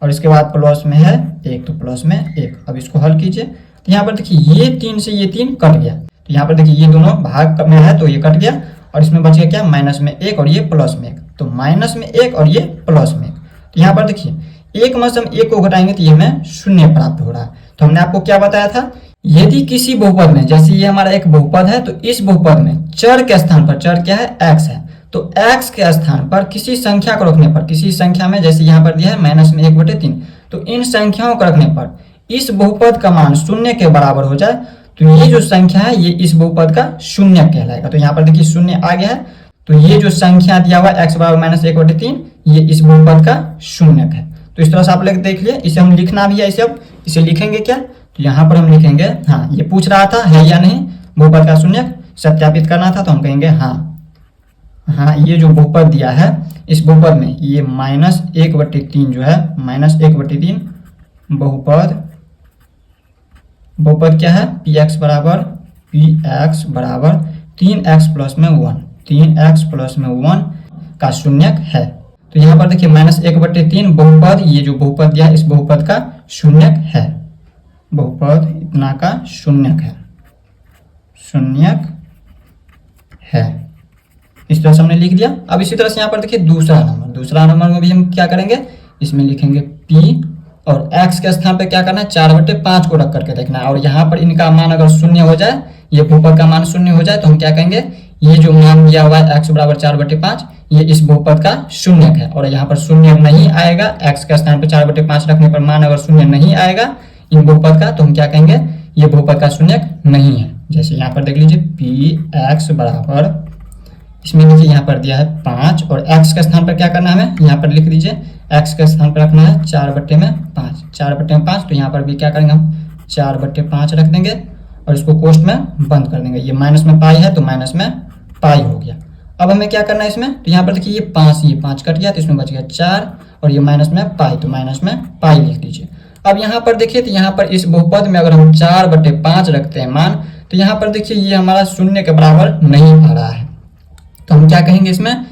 और इसके बाद प्लस में है 1 तो प्लस में 1। अब इसको हल कीजिए, तो यहाँ पर देखिए ये 3 से ये 3 कट गया, तो यहाँ पर देखिए ये दोनों भाग में है तो ये कट गया, और इसमें बच गया क्या, -1 और ये +1, तो -1 और ये +1। तो यहाँ पर देखिए एक में से हम एक को घटाएंगे तो ये हमें शून्य प्राप्त हो रहा है। तो हमने आपको क्या बताया था, यदि किसी बहुपद में, जैसे ये हमारा एक बहुपद है, तो इस बहुपद में चर के स्थान पर, चर क्या है, x है, तो x के स्थान पर किसी संख्या को रखने पर, किसी संख्या में, जैसे यहाँ पर दिया है -1/3, तो इन संख्याओं को रखने पर इस बहुपद का मान शून्य के बराबर हो जाए, तो ये जो संख्या है ये इस बहुपद का शून्य कहलाएगा। तो यहाँ पर देखिए शून्य आ गया है, तो ये जो संख्या दिया हुआ है x बराबर -1/3, ये इस बहुपद का शून्यक है। तो इस तरह से आप लोग देख लिए, इसे हम लिखना भी है, इसे लिखेंगे क्या, तो यहाँ पर हम लिखेंगे, हाँ ये पूछ रहा था है या नहीं बहुपद का शून्यक, सत्यापित करना था, तो हम कहेंगे हाँ ये जो बहुपद दिया है, इस बहुपद में ये -1/3 जो है, -1/3 बहुपद क्या है, px बराबर 3x प्लस में 1, 3x प्लस में 1 का शून्यक है। तो यहाँ पर देखिए -1/3 बहुपद, ये जो बहुपद दिया है इस बहुपद का शून्यक है, बहुपद इतना का शून्यक है। इस तरह से हमने लिख दिया। अब इसी तरह से यहाँ पर देखिए दूसरा नंबर में भी हम क्या करेंगे, इसमें लिखेंगे p और x के स्थान पे क्या करना है, 4/5 को रख करके देखना है। और यहाँ पर इनका मान अगर शून्य हो जाए, ये बहुपद का मान शून्य हो जाए, तो हम क्या कहेंगे, ये जो मान दिया हुआ है x बराबर 4/5, ये इस बहुपद का शून्यक है। और यहाँ पर शून्य नहीं आएगा, x के स्थान पे 4/5 रखने पर मान अगर शून्य नहीं आएगा इन बहुपद का, तो हम क्या कहेंगे, ये बहुपद का शून्यक नहीं है। जैसे यहाँ पर देख लीजिए px बराबर, इसमें देखिए यहाँ पर दिया है 5 और x के स्थान पर क्या करना है हमें, यहाँ पर लिख दीजिए x के स्थान पर रखना है 4/5, तो यहाँ पर भी क्या करेंगे हम 4/5 रख देंगे और इसको कोष्ठ में बंद कर देंगे। ये माइनस में पाई है तो माइनस में पाई हो गया। अब हमें क्या करना है इसमें, तो यहाँ पर देखिए ये 5 कट गया, तो इसमें बच गया 4 और ये माइनस में पाई, तो माइनस में पाई लिख दीजिए। अब यहाँ पर देखिए, तो यहाँ पर इस बहुपद में अगर हम 4/5 रखते हैं मान, तो यहाँ पर देखिए ये हमारा शून्य के बराबर नहीं आ रहा है, तो हम क्या कहेंगे इसमें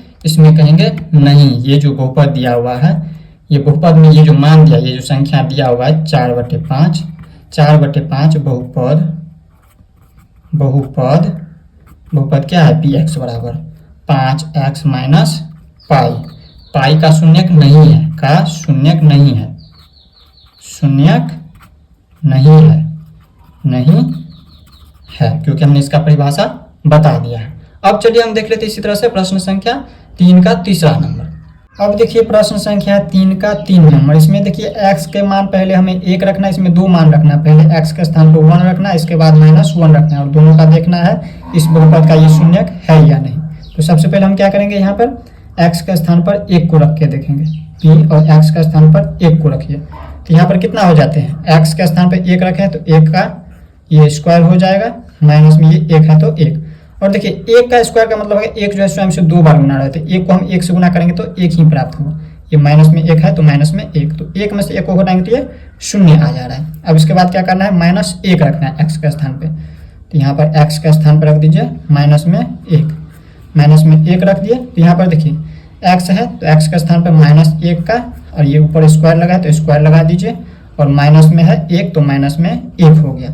कहेंगे नहीं, ये जो बहुपद दिया हुआ है, ये बहुपद में ये जो मान दिया, ये जो संख्या दिया हुआ है 4/5 बहुपद क्या है, px बराबर 5x माइनस पाई का शून्यक नहीं है, क्योंकि हमने इसका परिभाषा बता दिया है। अब चलिए हम देख लेते हैं इसी तरह से प्रश्न संख्या 3 का तीसरा नंबर। अब देखिए प्रश्न संख्या 3 का 3 नंबर, इसमें देखिए x के मान पहले हमें 1 रखना है, इसमें 2 मान रखना है, पहले x के स्थान पर 1 रखना है, इसके बाद -1 रखना है और दोनों का देखना है इस बहुपद का ये शून्यक है या नहीं। तो सबसे पहले हम क्या करेंगे, यहाँ पर x के स्थान पर 1 को रख के देखेंगे, p और x के स्थान पर 1 को रखिए, तो यहाँ पर कितना हो जाते हैं, x के स्थान पर 1 रखे तो 1 का ये स्क्वायर हो जाएगा, माइनस में ये 1 है तो 1, और देखिए 1 का स्क्वायर का मतलब है 1 जो है स्वयं से 2 बार गुना रहते हैं, 1 को हम 1 से गुना करेंगे तो 1 ही प्राप्त होगा, ये माइनस में 1 है तो माइनस में 1, तो 1 में से 1 को घटाएंगे तो ये 0 आ जा रहा है। अब इसके बाद क्या करना है, -1 रखना है x के स्थान पे, तो यहाँ पर x के स्थान पर रख दीजिए माइनस में 1 रख दिए, तो यहाँ पर देखिए x है तो x के स्थान पर -1 का और ये ऊपर स्क्वायर लगा है तो स्क्वायर लगा दीजिए, और माइनस में है 1 तो माइनस में 1 हो गया।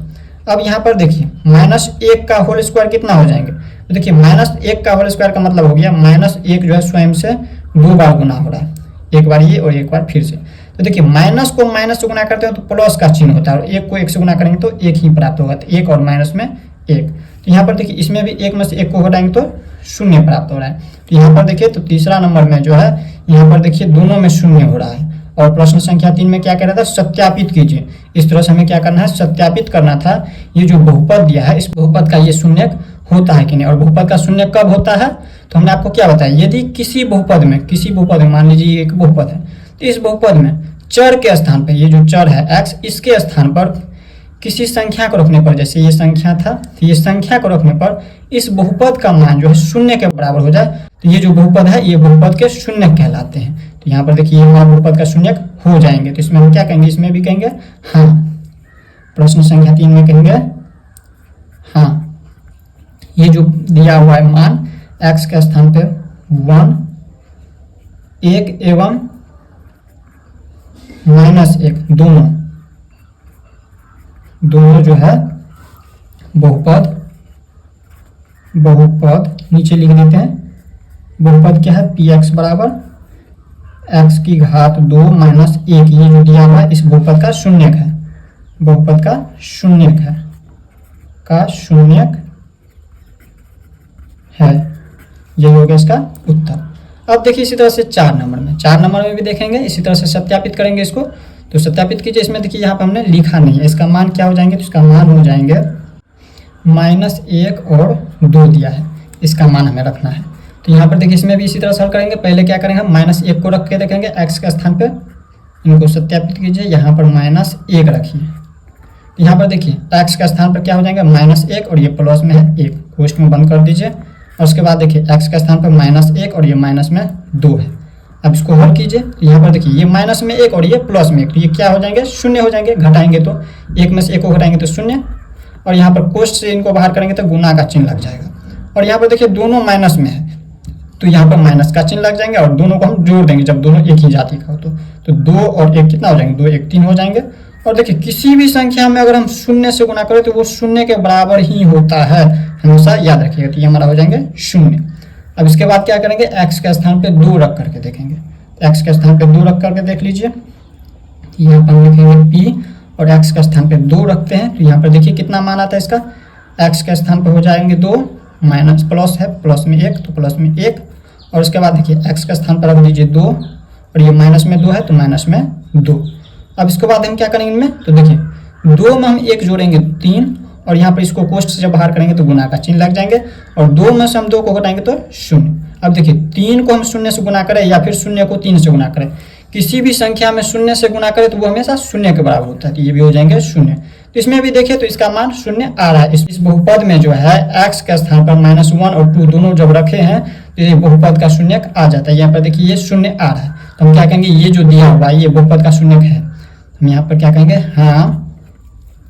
अब यहाँ पर देखिए -1 का होल स्क्वायर कितना हो जाएंगे, तो देखिए -1 का होल स्क्वायर का मतलब हो गया -1 जो है स्वयं से 2 बार गुना हो रहा है, एक बार ये और एक बार फिर से। तो देखिए माइनस को माइनस से गुना करते हैं तो प्लस का चिन्ह होता है, और 1 को 1 से गुना करेंगे तो 1 ही प्राप्त होगा, तो 1 और माइनस में 1। तो यहाँ पर देखिए इसमें भी 1 में से 1 को घटाएंगे तो 0 प्राप्त हो रहा है। तो यहाँ पर देखिए तो तीसरा नंबर में जो है यहाँ पर देखिए दोनों में 0 हो रहा है, और प्रश्न संख्या 3 में क्या कह रहा था, सत्यापित कीजिए। इस तरह से हमें क्या करना है, सत्यापित करना था ये जो बहुपद दिया है इस बहुपद का ये शून्यक होता है कि नहीं, और बहुपद का शून्यक कब होता है, तो हमने आपको क्या बताया, यदि किसी बहुपद में मान लीजिए एक बहुपद है, तो इस बहुपद में चर के स्थान पर, ये जो चर है x, इसके स्थान पर किसी संख्या को रखने पर, जैसे ये संख्या था तो ये संख्या को रखने पर इस बहुपद का मान जो है 0 के बराबर हो जाए, तो ये जो बहुपद है ये बहुपद के शून्यक कहलाते हैं। तो यहाँ पर देखिए ये हमारे बहुपद का शून्यक हो जाएंगे, तो इसमें हम क्या कहेंगे, इसमें भी कहेंगे हाँ, प्रश्न संख्या 3 में कहेंगे हाँ, ये जो दिया हुआ है मान x के स्थान पे 1 एवं -1 दोनों जो है बहुपद नीचे लिख देते हैं, बहुपद क्या है, px बराबर एक्स की घात 2 माइनस 1, ये जो दिया हुआ है इस बहुपद का शून्यक है, बहुपद का शून्यक है, का शून्यक है। यही हो गया इसका उत्तर। अब देखिए इसी तरह से 4 नंबर में, 4 नंबर में भी देखेंगे, इसी तरह से सत्यापित करेंगे इसको। तो सत्यापित कीजिए। इसमें देखिए यहाँ पर हमने लिखा नहीं है, इसका मान क्या हो जाएंगे, तो इसका मान हो जाएंगे -1 और 2 दिया है, इसका मान हमें रखना है। तो यहाँ पर देखिए इसमें भी इसी तरह से हल करेंगे। पहले क्या करेंगे, हम -1 को रख के देखेंगे एक्स के स्थान पे, इनको सत्यापित कीजिए। यहाँ पर -1 रखिए, तो यहाँ पर देखिए एक्स के स्थान पर क्या हो जाएंगे -1 और ये प्लस में है 1, कोष्ठ में बंद कर दीजिए। और उसके बाद देखिए एक्स के स्थान पर -1 और ये माइनस में 2 है। अब इसको हल कीजिए। यहाँ पर देखिए ये माइनस में 1 और ये प्लस में 1, तो ये क्या हो जाएंगे, शून्य हो जाएंगे। घटाएंगे तो 1 में से 1 को घटाएंगे तो 0, और यहाँ पर कोष्ठ से इनको बाहर करेंगे तो गुना का चिन्ह लग जाएगा। और यहाँ पर देखिए दोनों माइनस में है, तो यहाँ पर माइनस का चिन्ह लग जाएंगे और दोनों को हम जोड़ देंगे जब दोनों एक ही जाति का हो तो 2 और 1 कितना हो जाएंगे, 2 1 3 हो जाएंगे। और देखिए किसी भी संख्या में अगर हम शून्य से गुना करें तो वो शून्य के बराबर ही होता है, हमेशा याद रखिएगा। तो ये हमारा हो जाएंगे 0। अब इसके बाद क्या करेंगे, एक्स के स्थान पे 2 रख करके देखेंगे। एक्स के स्थान पे 2 रख करके देख लीजिए। यहाँ पर हम लिखेंगे पी और एक्स के स्थान पे 2 रखते हैं, तो यहाँ पर देखिए कितना मान आता है इसका, एक्स के स्थान पे हो जाएंगे 2, माइनस प्लस है, प्लस में 1 तो प्लस में 1, और उसके बाद देखिए एक्स के स्थान पर रख दीजिए 2 और ये माइनस में 2 है तो माइनस में 2। अब इसके बाद हम क्या करेंगे इनमें, तो देखिए 2 में हम 1 जोड़ेंगे 3, और यहाँ पर इसको कोष्ठ से जब बाहर करेंगे तो गुना का चिन्ह लग जाएंगे, और 2 में से हम 2 को घटाएंगे तो 0। अब देखिए 3 को हम 0 से गुना करें या फिर 0 को 3 से गुना करें, किसी भी संख्या में 0 से गुना करें तो वो हमेशा 0 के बराबर होता है, तो ये भी हो जाएंगे 0। तो इसमें भी देखिए तो इसका मान 0 आ रहा है। इस बहुपद में जो है x के स्थान पर -1 और 2 दोनों जब रखे हैं तो ये बहुपद का शून्यक आ जाता है। यहाँ पर देखिए ये 0 आ रहा है, तो हम क्या कहेंगे, ये जो दिया हुआ है ये बहुपद का शून्यक है। हम यहाँ पर क्या कहेंगे,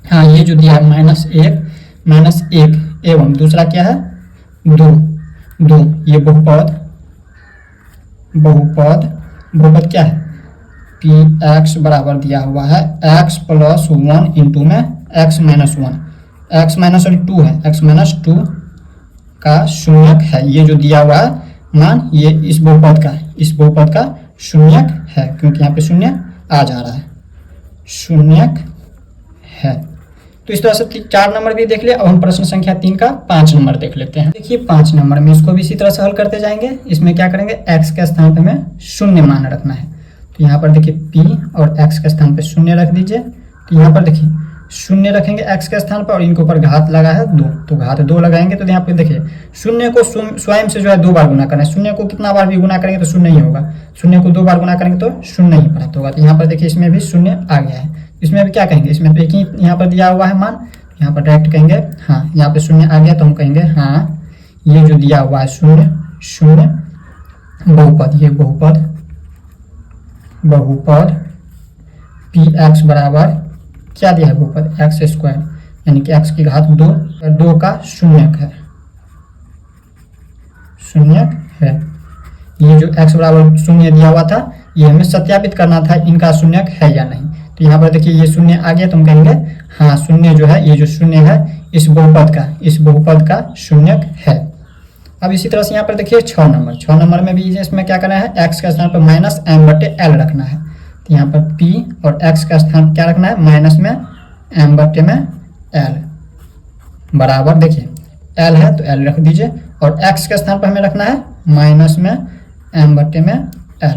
हाँ ये जो दिया है -1 एवं दूसरा क्या है 2, ये बहुपद क्या है, पी एक्स बराबर दिया हुआ है x + 1 इंटू में x - 1, x माइनस 2 है, x - 2 का शून्यक है। ये जो दिया हुआ है मान, ये इस बहुपद का शून्यक है, क्योंकि यहाँ पे 0 आ जा रहा है, शून्यक है। तो इस तरह से 4 नंबर भी देख लिया। अब हम प्रश्न संख्या 3 का 5 नंबर देख लेते हैं। देखिए 5 नंबर में इसको भी इसी तरह से हल करते जाएंगे। इसमें क्या करेंगे, x के स्थान पे हमें 0 मान रखना है, तो यहाँ पर देखिए p और x के स्थान पे 0 रख दीजिए। तो यहाँ पर देखिए 0 रखेंगे x के स्थान पर, और इनके ऊपर घात लगा है 2, तो घात 2 लगाएंगे। तो यहाँ पे देखिए 0 को स्वयं से जो है 2 बार गुना करना है, 0 को कितना बार भी गुना करेंगे तो 0 ही होगा, 0 को 2 बार गुना करेंगे तो 0 ही प्राप्त होगा। तो यहाँ पर देखिए इसमें भी 0 आ गया है। इसमें भी क्या कहेंगे, इसमें तो एक ही यहाँ पर दिया हुआ है मान, यहाँ पर डायरेक्ट कहेंगे हाँ, यहाँ पे 0 आ गया तो हम कहेंगे हाँ ये जो दिया हुआ है 0 बहुपद, ये बहुपद पी एक्स बराबर क्या दिया है, बहुपद x², यानी कि x की घात 2 का शून्यक है। ये जो x बराबर 0 दिया हुआ था, ये हमें सत्यापित करना था इनका शून्यक है या नहीं। तो यहाँ पर देखिए ये 0 आ गया तो हम कहेंगे हाँ 0 जो है, ये जो 0 है इस बहुपद का शून्यक है। अब इसी तरह से यहाँ पर देखिए 6 नंबर में भी इसमें क्या करना है, x के स्थान पर -m/l रखना है। तो यहाँ पर p और x का स्थान क्या रखना है, माइनस में m/l बराबर, देखिए l है तो l रख दीजिए, और x के स्थान पर हमें रखना है माइनस में m/l,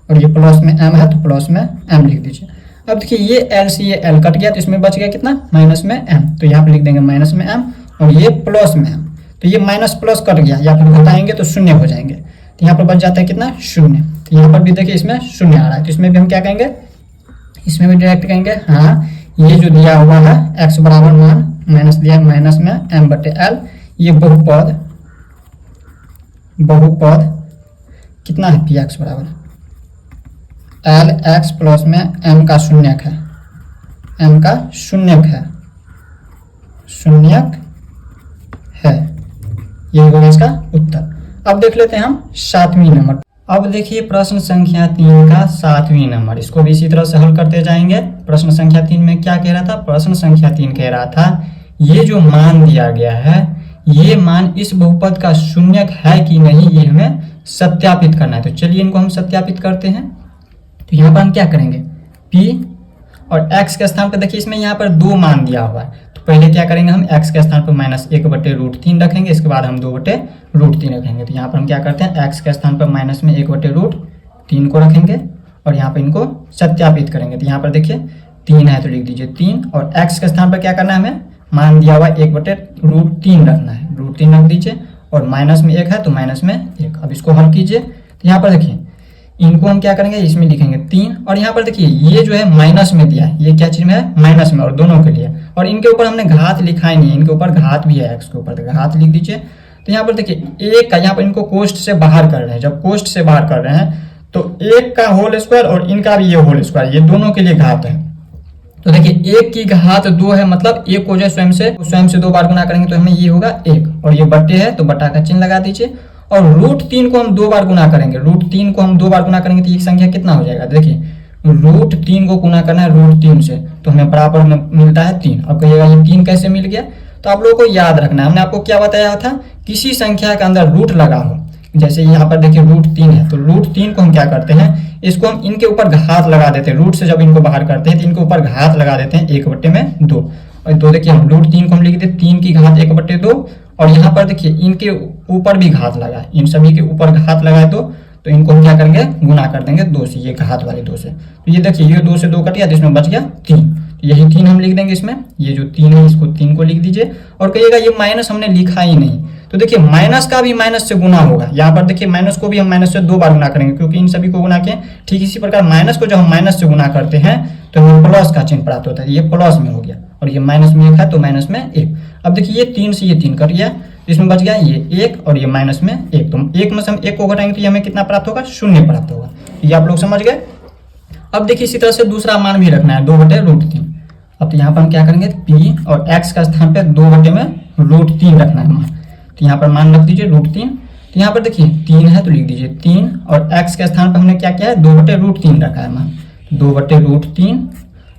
और ये प्लस में m है तो प्लस में m लिख दीजिए। अब देखिए ये l से ये l कट गया तो इसमें बच गया कितना, माइनस में m, तो यहाँ पर लिख देंगे माइनस में m, और ये प्लस में m, तो ये माइनस प्लस कट गया, या फिर घटाएंगे तो 0 हो जाएंगे, तो यहाँ पर बच जाता है कितना, 0। तो यहाँ पर भी देखिए इसमें 0 आ रहा है, तो इसमें भी हम क्या कहेंगे, इसमें भी डायरेक्ट कहेंगे हाँ ये जो दिया हुआ है x बराबर मान माइनस दिया है माइनस में m/l, ये बहुपद कितना है, पी एक्स बराबर l x प्लस में m का शून्यक है, ये होगा इसका उत्तर। अब देख लेते हैं हम 7वीं नंबर। अब देखिए प्रश्न संख्या 3 का 7वीं नंबर, इसको भी इसी तरह से हल करते जाएंगे। प्रश्न संख्या 3 में क्या कह रहा था, प्रश्न संख्या 3 कह रहा था ये जो मान दिया गया है, ये मान इस बहुपद का शून्यक है कि नहीं, ये हमें सत्यापित करना है। तो चलिए इनको हम सत्यापित करते हैं। तो यहाँ पर हम क्या करेंगे, p और x के स्थान पर देखिए इसमें यहाँ पर 2 मान दिया हुआ है, तो पहले क्या करेंगे हम x के स्थान पर -1/√3 रखेंगे, इसके बाद हम 2/√3 रखेंगे। तो यहाँ पर हम क्या करते हैं, x के स्थान पर -1/√3 को रखेंगे और यहाँ पर इनको सत्यापित करेंगे। तो यहाँ पर देखिए 3 है तो लिख दीजिए 3, और x के स्थान पर क्या करना है, हमें मान दिया हुआ 1/√3 रखना है, √3 रख दीजिए, और माइनस में 1 है तो माइनस में 1। अब इसको हल कीजिए, तो यहाँ पर देखिए इनको हम क्या करेंगे, इसमें लिखेंगे 3, और यहाँ पर देखिए ये जो है माइनस में दिया है, ये क्या चीज में है, माइनस में, और दोनों के लिए, और इनके ऊपर हमने घात लिखा ही नहीं है, इनके ऊपर घात भी है, x के ऊपर, तो घात लिख दीजिए। तो यहाँ पर देखिए एक का, यहाँ पर इनको कोष्ठ से बाहर कर रहे हैं, जब कोष्ठ से बाहर कर रहे हैं तो एक का होल स्क्वायर और इनका भी ये होल स्क्वायर, ये दोनों के लिए घात है। तो देखिए एक की घात 2 है, मतलब एक को जो स्वयं से 2 बार गुना करेंगे तो हमें ये होगा 1, और ये बट्टे है तो बटा का चिन्ह लगा दीजिए, और √3 को हम 2 बार गुना करेंगे, √3 को हम 2 बार गुना करेंगे तो ये संख्या कितना हो जाएगा, देखिए √3 को गुना करना है √3 से, तो हमें बराबर में मिलता है 3। अब कहिएगा ये 3 कैसे मिल गया, तो आप लोगों को याद रखना है, हमने आपको क्या बताया था, किसी संख्या के अंदर रूट लगा हो, जैसे यहाँ पर देखिए √3 है, तो √3 को हम क्या करते हैं, इसको हम इनके ऊपर घात लगा देते हैं, रूट से जब इनको बाहर करते हैं तो इनके ऊपर घात लगा देते हैं 1/2, और तो देखिए हम √3 को हम लिख देते 3 की घात 1/2, और यहाँ पर देखिए इनके ऊपर भी घात लगा, इन सभी के ऊपर घात लगाए तो इनको हम क्या करेंगे, गुना कर देंगे 2 से, ये घात वाले 2 से। तो ये देखिए ये 2 से 2 कट गया, तो इसमें बच गया 3, तो यही 3 हम लिख देंगे इसमें, ये जो 3 है इसको 3 को लिख दीजिए, और कहिएगा ये माइनस हमने लिखा ही नहीं, तो देखिए माइनस का भी माइनस से गुना होगा, यहाँ पर देखिए माइनस को भी हम माइनस से 2 बार गुना करेंगे, क्योंकि इन सभी को गुना किए। ठीक इसी प्रकार माइनस को जब हम माइनस से गुना करते हैं तो हमें प्लस का चिन्ह प्राप्त होता है, ये प्लस में हो गया, और ये माइनस में 1 है तो माइनस में 1। अब देखिए ये 3 से ये 3 कट गया, इसमें बच गया ये 1 और ये माइनस में 1, तो 1 में से हम 1 को घटाएंगे तो ये हमें कितना प्राप्त होगा, 0 प्राप्त होगा। ये आप लोग समझ गए। अब देखिए इसी तरह से दूसरा मान भी रखना है 2/√3। अब तो यहाँ पर हम क्या करेंगे, p और x का स्थान पे 2/√3 रखना है मान, तो यहाँ पर मान रख दीजिए √3। तो यहाँ पर देखिए 3 है तो लिख दीजिए 3, और x के स्थान पर हमने क्या किया है, 2/√3 रखा है मान, 2/√3,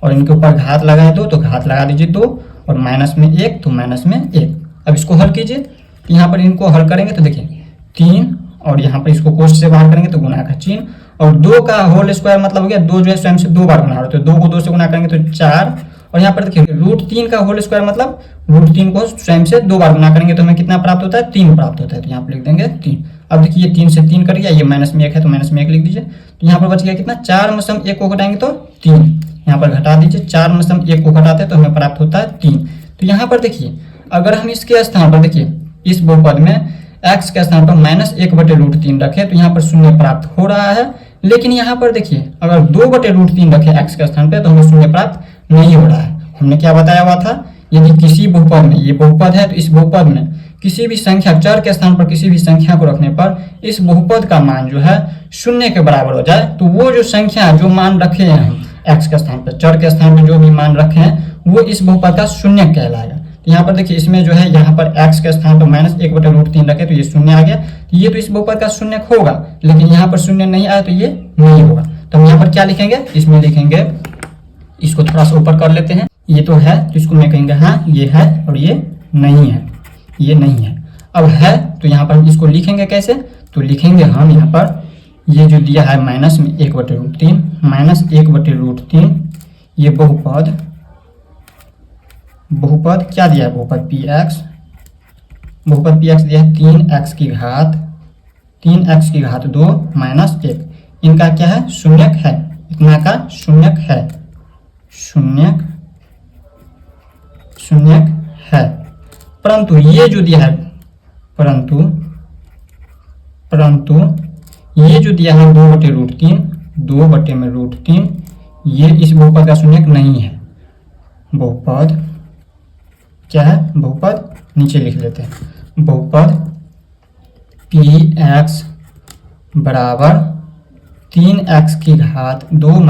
और इनके ऊपर घात लगाए 2 तो घात लगा दीजिए 2, और माइनस में 1 तो माइनस में 1। अब इसको हल कीजिए, तो यहाँ पर इनको हल करेंगे तो देखिए 3, और यहाँ पर इसको कोष्ठ से बाहर करेंगे तो गुना का चिन्ह, और 2 का होल स्क्वायर मतलब हो गया 2 जो है स्वयं से 2 बार गुना हो रहा है, तो 2 को 2 से गुना करेंगे तो 4, और यहाँ पर देखिए √3 का होल स्क्वायर मतलब √3 को स्वयं से 2 बार गुना करेंगे तो हमें कितना प्राप्त होता है, 3 प्राप्त होता है, तो यहाँ पर लिख देंगे 3। अब देखिए 3 से 3 कट गया, ये माइनस में 1 है तो माइनस में 1 लिख दीजिए, तो यहाँ पर बच गया कितना, 4 में से हम 1 को घटाएंगे तो 3, यहाँ पर घटा दीजिए, 4 में से हम 1 को घटाते हैं तो हमें प्राप्त होता है 3। तो यहाँ पर देखिए अगर हम इसके स्थान पर देखिए इस बहुपद में x के स्थान पर -1/√3 रखे तो यहाँ पर 0 प्राप्त हो रहा है, लेकिन यहाँ पर देखिए अगर 2/√3 रखे x के स्थान पर तो हमें 0 प्राप्त नहीं हो रहा है। हमने क्या बताया हुआ था, यदि किसी बहुपद में, ये बहुपद है तो इस बहुपद में किसी भी संख्या, चर के स्थान पर किसी भी संख्या को रखने पर इस बहुपद का मान जो है 0 के बराबर हो जाए, तो वो जो संख्या, जो मान रखे हैं हम x के स्थान पर, चर के स्थान पर जो भी मान रखे हैं वो इस बहुपद का 0 कहलाएगा। तो यहाँ पर देखिए इसमें जो है यहाँ पर x के स्थान पर -1/√3 रखे तो ये 0 आ गया, तो ये तो इस बहुपद का 0 होगा, लेकिन यहाँ पर 0 नहीं आया तो ये नहीं होगा। तो हम यहाँ पर क्या लिखेंगे, इसमें लिखेंगे, इसको थोड़ा सा ऊपर कर लेते हैं, ये तो है तो इसको मैं कहेंगे हाँ ये है, और ये नहीं है, ये नहीं है। अब है तो यहाँ पर इसको लिखेंगे कैसे, तो लिखेंगे हम यहाँ पर ये जो दिया है -1/√3, ये बहुपद क्या दिया है, बहुपद px दिया है 3x की घात 2 - 1, इनका क्या है, शून्यक है, इतना का शून्यक है, परंतु ये जो दिया है, परंतु ये जो दिया है 2/√3, ये इस बहुपद का शून्यक नहीं है। बहुपद क्या है, बहुपद नीचे लिख लेते हैं, बहुपद px बराबर 3x की घात 2 -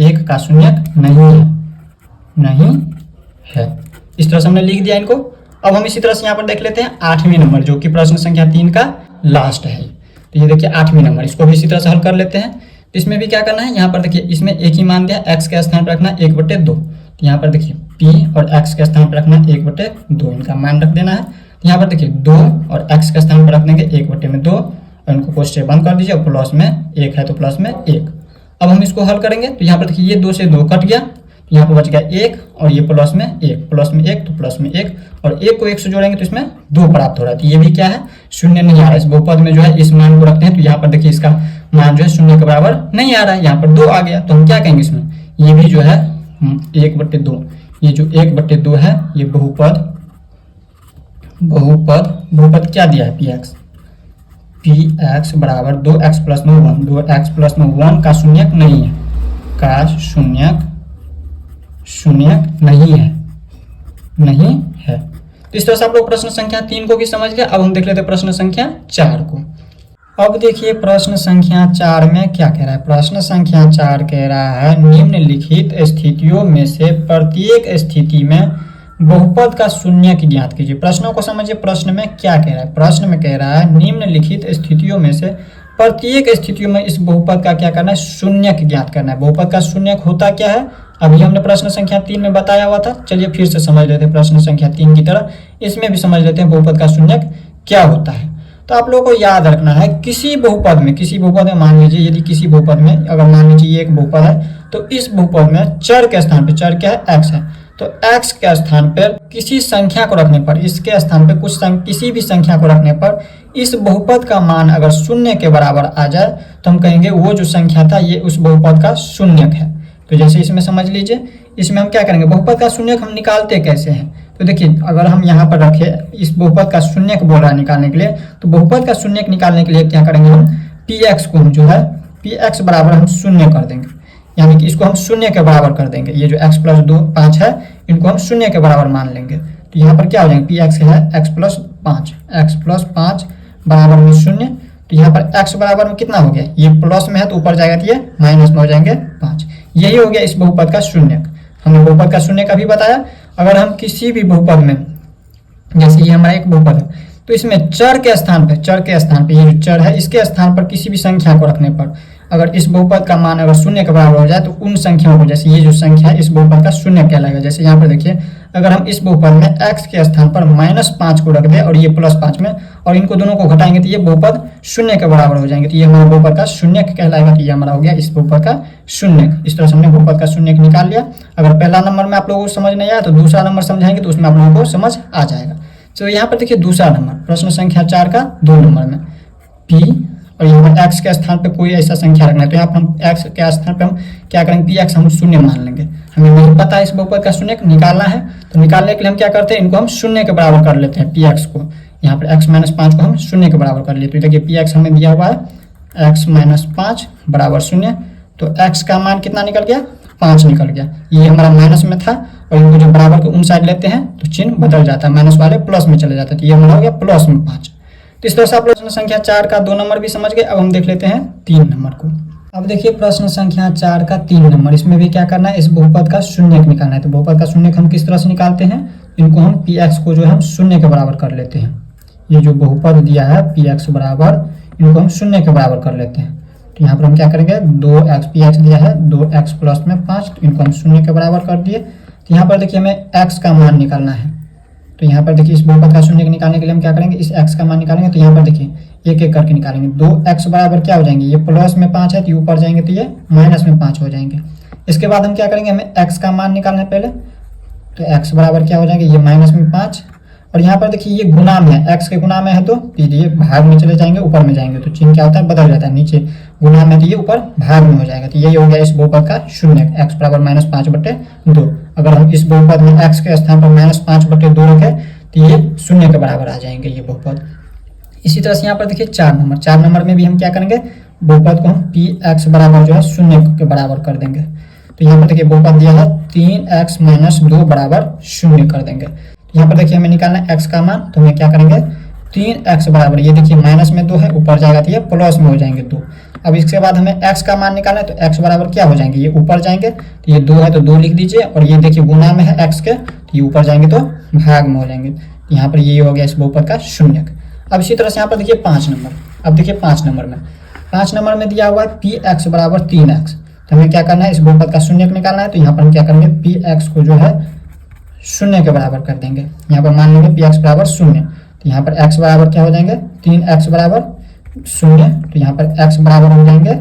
1 का शून्यक नहीं है। इस तरह से हमने लिख दिया इनको। अब हम इसी तरह से यहाँ पर देख लेते हैं 8वें नंबर, जो कि प्रश्न संख्या 3 का लास्ट है। तो ये देखिए 8वें नंबर, इसको भी इसी तरह से हल कर लेते हैं। तो इसमें भी क्या करना है, यहाँ पर देखिए इसमें एक ही मान दिया, x के स्थान पर रखना 1/2, तो यहाँ पर देखिए p और x के स्थान पर रखना 1/2, इनका मान रख देना है। तो यहाँ पर देखिए 2 और x के स्थान पर रख देंगे 1/2, और इनको कोष्ठ से बंद कर दीजिए, प्लस में 1 है तो प्लस में 1। अब हम इसको हल करेंगे तो यहाँ पर देखिए ये 2 से 2 कट गया, यहाँ पर बच गया 1 और ये प्लस में 1, प्लस में 1 तो प्लस में 1, और 1 को 1 से जोड़ेंगे तो इसमें 2 प्राप्त हो रहा है। तो ये भी क्या है, शून्य नहीं आ रहा है। इस बहुपद में जो है इस मान को रखते हैं तो यहाँ पर देखिए इसका मान जो है शून्य के बराबर नहीं आ रहा है, यहाँ पर 2 आ गया। तो हम क्या कहेंगे इसमें, ये भी जो है 1/2, ये जो 1/2 है ये बहुपद क्या दिया है, px बराबर 2x प्लस में 1, 2x प्लस में 1 का शून्यक नहीं है, का शून्यक नहीं है। तो इस तरह से आप लोग प्रश्न संख्या 3 को भी समझ गए। अब हम देख लेते हैं प्रश्न संख्या 4 को। अब देखिए प्रश्न संख्या 4 में क्या कह रहा है। प्रश्न संख्या 4 कह रहा है निम्नलिखित स्थितियों में से प्रत्येक स्थिति में बहुपद का शून्यक ज्ञात कीजिए। प्रश्नों को समझिए, प्रश्न में क्या कह रहा है। प्रश्न में कह रहा है निम्नलिखित स्थितियों में से प्रत्येक स्थितियों में इस बहुपद का क्या करना है, शून्यक ज्ञात करना है। बहुपद का शून्यक होता क्या है, अभी हमने प्रश्न संख्या 3 में बताया हुआ था। चलिए फिर से समझ लेते हैं प्रश्न संख्या 3 की तरह, इसमें भी समझ लेते हैं बहुपद का शून्यक क्या होता है। तो आप लोगों को याद रखना है किसी बहुपद में मान लीजिए, यदि किसी बहुपद में अगर मान लीजिए ये एक बहुपद है, तो इस बहुपद में चर के स्थान पे, चर क्या है, x है, तो x के स्थान पर किसी संख्या को रखने पर, इसके स्थान पे किसी भी संख्या को रखने पर इस बहुपद का मान अगर शून्य के बराबर आ जाए तो हम कहेंगे वो जो संख्या था ये उस बहुपद का शून्यक है। तो जैसे इसमें समझ लीजिए, इसमें हम क्या करेंगे, बहुपद का शून्यक हम निकालते कैसे हैं। तो देखिए अगर हम यहाँ पर रखे, इस बहुपद का शून्यक बोल रहा है निकालने के लिए, तो बहुपद का शून्यक निकालने के लिए क्या करेंगे, हम px को हम जो है px बराबर हम शून्य कर देंगे, यानी कि इसको हम शून्य के बराबर कर देंगे। ये जो x प्लस 2 5 है इनको हम शून्य के बराबर मान लेंगे। तो यहाँ पर क्या हो जाएंगे, px है x प्लस 5 बराबर में शून्य। तो यहाँ पर x बराबर में कितना हो गया, ये प्लस में है तो ऊपर जाएगा तो ये माइनस में हो जाएंगे 5। यही हो गया इस बहुपद का शून्यक। हमने बहुपद का शून्यक अभी बताया। अगर हम किसी भी बहुपद में, जैसे ये हमारा एक बहुपद है, तो इसमें चर के स्थान पे ये जो चर है इसके स्थान पर किसी भी संख्या को रखने पर अगर इस बहुपद का मान अगर शून्य के बराबर हो जाए तो उन संख्याओं को, जैसे ये जो संख्या है इस बहुपद का शून्य कहलाएगा। जैसे यहाँ पर देखिए अगर हम इस बहुपद में x के स्थान पर -5 को रख दें और ये +5 में, और इनको दोनों को घटाएंगे तो ये बहुपद शून्य के बराबर हो जाएंगे। तो ये हमारा बहुपद का शून्यक कहलाएगा। तो ये हमारा हो गया इस बहुपद का शून्यक। इस तरह से हमने बहुपद का शून्यक निकाल लिया। अगर पहला नंबर में आप लोगों को समझ नहीं आया तो दूसरा नंबर समझाएंगे तो उसमें आप लोगों को समझ आ जाएगा। तो यहाँ पर देखिए दूसरा नंबर, प्रश्न संख्या 4 का 2 नंबर में p, और यहाँ पर x के स्थान पे कोई ऐसा संख्या रखना है। तो यहाँ पर हम x के स्थान पे हम क्या करेंगे, px हम शून्य मान लेंगे। हमें नहीं पता इस बहुपद का शून्य निकालना है, तो निकालने के लिए हम क्या करते हैं, इनको हम शून्य के बराबर कर लेते हैं। px को यहाँ पर x - 5 को हम शून्य के बराबर कर लिए। तो देखिए px हमें दिया हुआ है x - 5 बराबर शून्य। तो x का मान कितना निकल गया, 5 निकल गया। ये हमारा माइनस में था और इनको जो बराबर के उन साइड लेते हैं तो चिन्ह बदल जाता है, माइनस वाले प्लस में चले जाते हैं। तो ये हमारा हो गया प्लस में 5। तो इस तरह से आप लोग प्रश्न संख्या 4 का 2 नंबर भी समझ गए। अब हम देख लेते हैं 3 नंबर को। अब देखिए प्रश्न संख्या 4 का 3 नंबर, इसमें भी क्या करना है, इस बहुपद का शून्यक निकालना है। तो बहुपद का शून्यक हम किस तरह से निकालते हैं, इनको हम px को जो है हम शून्य के बराबर कर लेते हैं। ये जो बहुपद दिया है px बराबर, इनको हम शून्य के बराबर कर लेते हैं। तो यहाँ पर हम क्या करेंगे, 2x px दिया है 2x प्लस में 5, तो इनको हम शून्य के बराबर कर दिए। तो यहाँ पर देखिए हमें x का मान निकालना है। तो यहाँ पर देखिए इस बहुपद का शून्य निकालने के लिए हम क्या करेंगे, इस x का मान निकालेंगे। तो यहाँ पर देखिए एक एक करके निकालेंगे। 2x बराबर क्या हो जाएंगे, ये प्लस में 5 है तो ये ऊपर जाएंगे तो ये माइनस में 5 हो जाएंगे। इसके बाद हम क्या करेंगे, हमें x का मान निकालना है पहले। तो x बराबर क्या हो जाएंगे, ये माइनस में 5, और यहाँ पर देखिए ये गुना में है, x के गुना में है तो ये भाग में चले जाएंगे, ऊपर में जाएंगे तो चिन्ह क्या होता है, बदल जाता है। नीचे गुना में तो ये ऊपर भाग में हो जाएगा। तो यही हो गया इस बहुपद का शून्य, x बराबर -5/2। अगर हम इस बहुपद में x के स्थान पर -5/2 रखें तो ये शून्य के बराबर आ जाएंगे ये बहुपद। इसी तरह से यहाँ पर देखिए 4 नंबर में भी हम क्या करेंगे, बहुपद को हम px बराबर जो है शून्य के बराबर कर देंगे। तो यहाँ पर देखिए बहुपद दिया है 3x - 2 बराबर शून्य कर देंगे। यहाँ पर देखिए हमें निकालना है x का मान। तो हमें क्या करेंगे, 3x बराबर, ये देखिए माइनस में 2 है, ऊपर जाएगा तो ये प्लस में हो जाएंगे 2। अब इसके बाद हमें x का मान निकालना है। तो x बराबर क्या हो जाएंगे, ये ऊपर जाएंगे तो ये 2 है तो 2 लिख दीजिए, और ये देखिए गुना में है x के तो ये ऊपर जाएंगे तो भाग में हो जाएंगे। यहाँ पर ये हो गया इस बहुपद का शून्यक। अब इसी तरह से यहाँ पर देखिए 5 नंबर। अब देखिए 5 नंबर में दिया हुआ है px बराबर 3x। तो हमें क्या करना है, इस बहुपद का शून्यक निकालना है। तो यहाँ पर हम क्या करेंगे, px को जो है शून्य के बराबर कर देंगे। यहाँ पर मान लेंगे px बराबर 0। तो यहाँ पर x बराबर क्या हो जाएंगे, 3x बराबर 0। तो यहाँ पर x बराबर हो जाएंगे,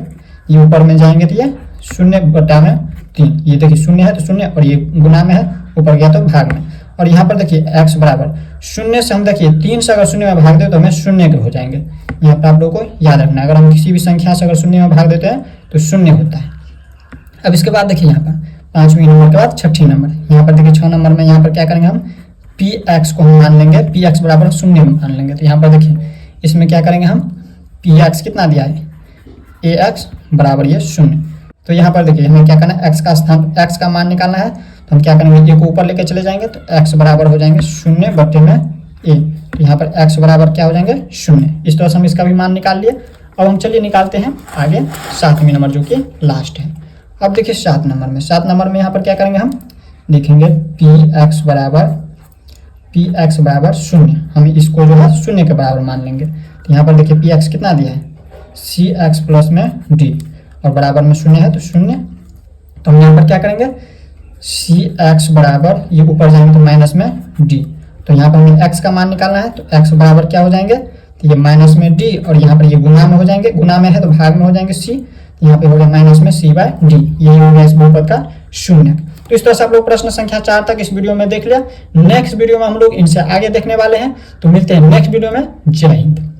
ये ऊपर में जाएंगे तो ये शून्य बटा में 3, ये देखिए शून्य है तो शून्य, और ये गुना में है, ऊपर गया तो भाग में। और यहाँ पर देखिए x बराबर शून्य से हम देखिए 3 से अगर शून्य में भाग दे तो हमें शून्य के हो जाएंगे। यहाँ पर आप लोगों को याद रखना है, अगर हम किसी भी संख्या से अगर शून्य में भाग देते हैं तो शून्य होता है। अब इसके बाद देखिए यहाँ पर 5वें नंबर के बाद 6ठे नंबर, यहाँ पर देखिए 6 नंबर में यहाँ पर क्या करेंगे हम px को हम मान लेंगे, px बराबर शून्य में मान लेंगे। तो यहाँ पर देखिए इसमें क्या करेंगे हम, px कितना दिया है, ax बराबर ये शून्य। तो यहाँ पर देखिए हमें क्या करना है, x का स्थान, x का मान निकालना है, तो हम क्या करेंगे, a को ऊपर लेके चले जाएंगे तो x बराबर हो जाएंगे शून्य बटे में a। तो यहाँ पर x बराबर क्या हो जाएंगे, शून्य। इस तरह से हम इसका भी मान निकाल लिए। अब हम चलिए निकालते हैं आगे 7वें नंबर जो कि लास्ट है। अब देखिए 7 नंबर में यहाँ पर क्या करेंगे, हम देखेंगे px बराबर शून्य, हम इसको जो है शून्य के बराबर मान लेंगे। तो यहाँ पर देखिए px कितना दिया है, cx प्लस में d, और बराबर में शून्य है तो शून्य। तो हम यहाँ पर क्या करेंगे, cx बराबर ये ऊपर जाएंगे तो माइनस में d। तो यहाँ पर हमें x का मान निकालना है, तो x बराबर क्या हो जाएंगे, तो ये माइनस में d, और यहाँ पर ये गुना में हो जाएंगे, गुना में है तो भाग में हो जाएंगे c। तो यहाँ पे हो गया माइनस में c/d, यही हो गया इस बहुपद का शून्य। तो इस तरह से आप लोग प्रश्न संख्या 4 तक इस वीडियो में देख लिया। नेक्स्ट वीडियो में हम लोग इनसे आगे देखने वाले हैं, तो मिलते हैं नेक्स्ट वीडियो में। जय हिंद।